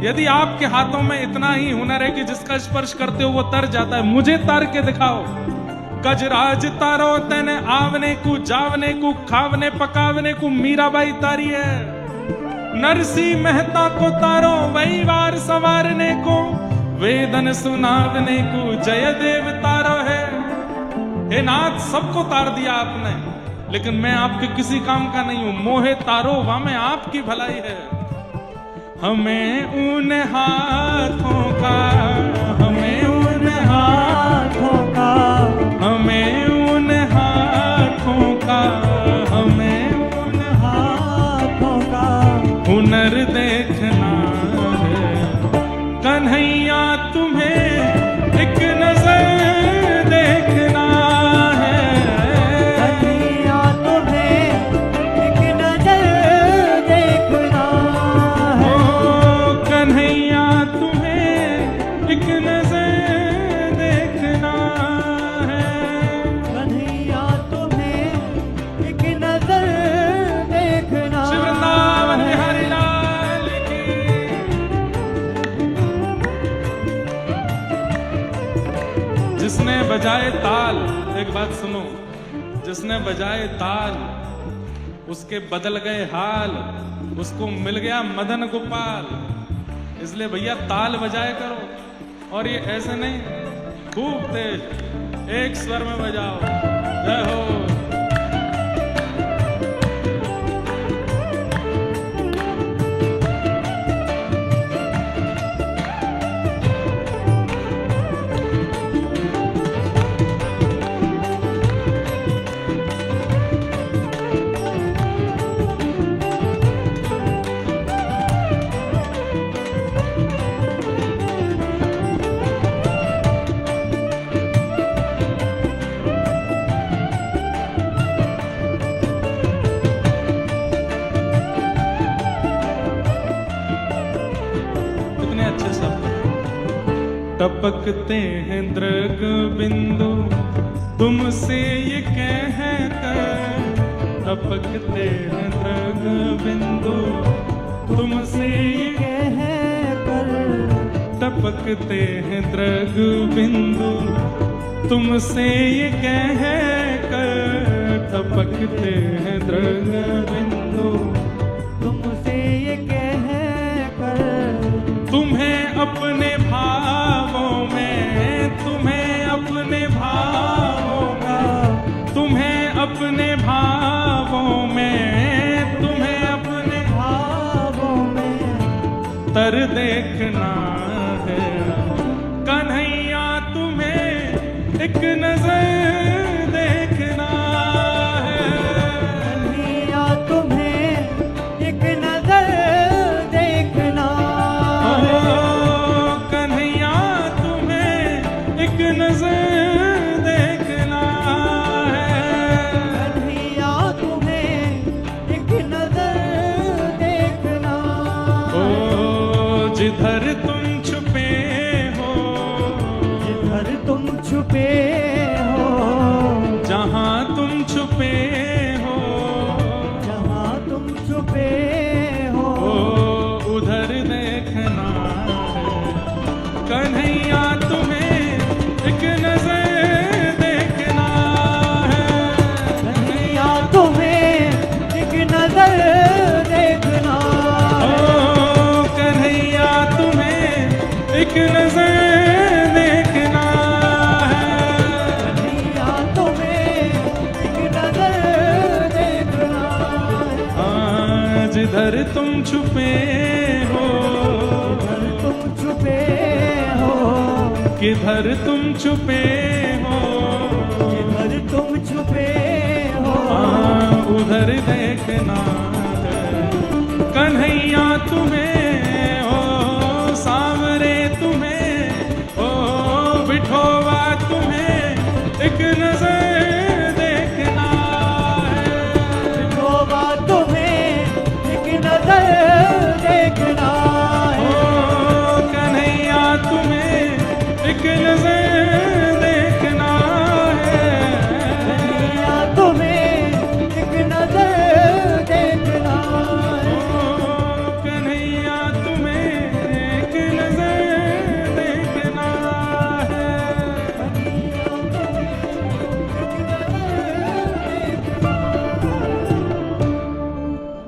यदि आपके हाथों में इतना ही हुनर है कि जिसका स्पर्श करते हो वो तर जाता है, मुझे तार के दिखाओ। गजराज तारो तेने आवने को, जावने को, खावने पकावने को मीराबाई तारी है। नरसी मेहता को तारो वही वार सवारने को, वेदन सुनावने को जयदेव तारो है। हे नाथ, सबको तार दिया आपने, लेकिन मैं आपके किसी काम का नहीं हूं। मोहे तारो वा में आपकी भलाई है। हमें उन हाथों का, हमें उन हाथों का, हमें उन हाथों का, हमें उन हाथों का हुनर देखना है। कन्हैया तुम्हें एक नजर देखना है। कन्हैया तुम्हें एक नजर देखना है। ओ कन्हैया तुम्हें एक नजर देखना है। कन्हैया तुम्हें एक नजर देखना श्री वृंदावन बिहारी लाल की। जिसने बजाए ताल, एक बात सुनो, जिसने बजाए ताल उसके बदल गए हाल, उसको मिल गया मदन गोपाल। इसलिए भैया ताल बजाए करो, और ये ऐसे नहीं खूब तेज एक स्वर में बजाओ। जय हो। टपकते हैं दृग बिंदु तुमसे ये कह कर, टपकते हैं दृग बिंदु तुमसे ये कह कर, टपकते हैं दृग बिंदु तुमसे ये कह कर, टपकते हैं दृग बिंदु तुमसे ये कह कर, तुम्हें अपने भावों में, तुम्हें अपने भावों में, तुम्हें अपने भावों में, तुम्हें अपने भावों में तर देखना है। कन्हैया तुम्हें एक नजर जिधर तुम छुपे हो, जिधर तुम छुपे हो, जहाँ तुम छुपे हो, जहाँ तुम छुपे हो, ओ उधर देखना है कन्हैया तुम्हें एक नजर देखना है। कन्हैया तुम्हें एक नजर देखना ओ कन्हैया तुम्हें एक नजर देखना है। कन्हैया तुम्हें एक नजर देखना जिधर तुम छुपे हो, जिधर तुम छुपे हो, किधर तुम छुपे हो, जिधर तुम छुपे हो, उधर देखना है कन्हैया तुम्हें, ओ सांवरे तुम्हें, ओ बिठोवा तुम्हें एक नजर देखना है। विठोबा तुम्हें एक नजर देखना ओ कन्हैया तुम्हें एक नजर देखना है। कन्हैया तुम्हें एक नजर देखना ओ कन्हैया तुम्हें एक नजर देखना है।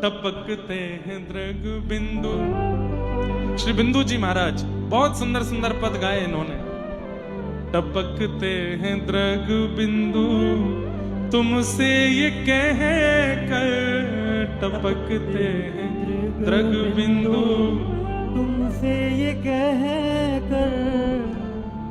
टपकते हैं दृग बिंदु। श्री बिंदु जी महाराज बहुत सुंदर सुंदर पद गाए इन्होंने। टपकते हैं दृग बिंदु तुमसे ये कह कर, टपकते हैं दृग बिंदु तुमसे ये कह कर,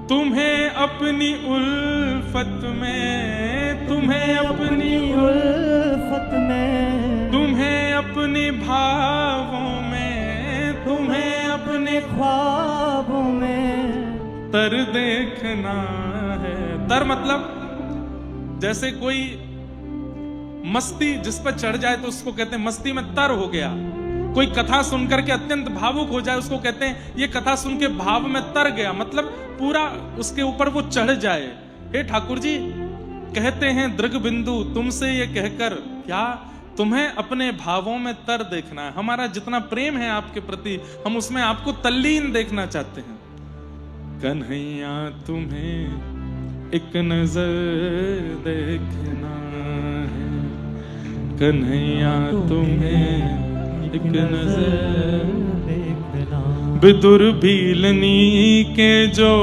तुम्हें अपनी उल्फत में, तुम्हें अपनी उल्फत में, तुम्हें अपने भावों में, तुम्हें अपने ख्वाबों में तर देखना है। तर मतलब जैसे कोई मस्ती जिस पर चढ़ जाए तो उसको कहते हैं मस्ती में तर हो गया। कोई कथा सुनकर के अत्यंत भावुक हो जाए उसको कहते हैं ये कथा सुन के भाव में तर गया, मतलब पूरा उसके ऊपर वो चढ़ जाए। हे ठाकुर जी कहते हैं दृग बिंदु तुमसे ये कहकर, क्या तुम्हें अपने भावों में तर देखना है। हमारा जितना प्रेम है आपके प्रति हम उसमें आपको तल्लीन देखना चाहते हैं। कन्हैया तुम्हें एक नजर देखना है, कन्हैया तुम्हें एक नजर देखना। विदुर भीलनी के जो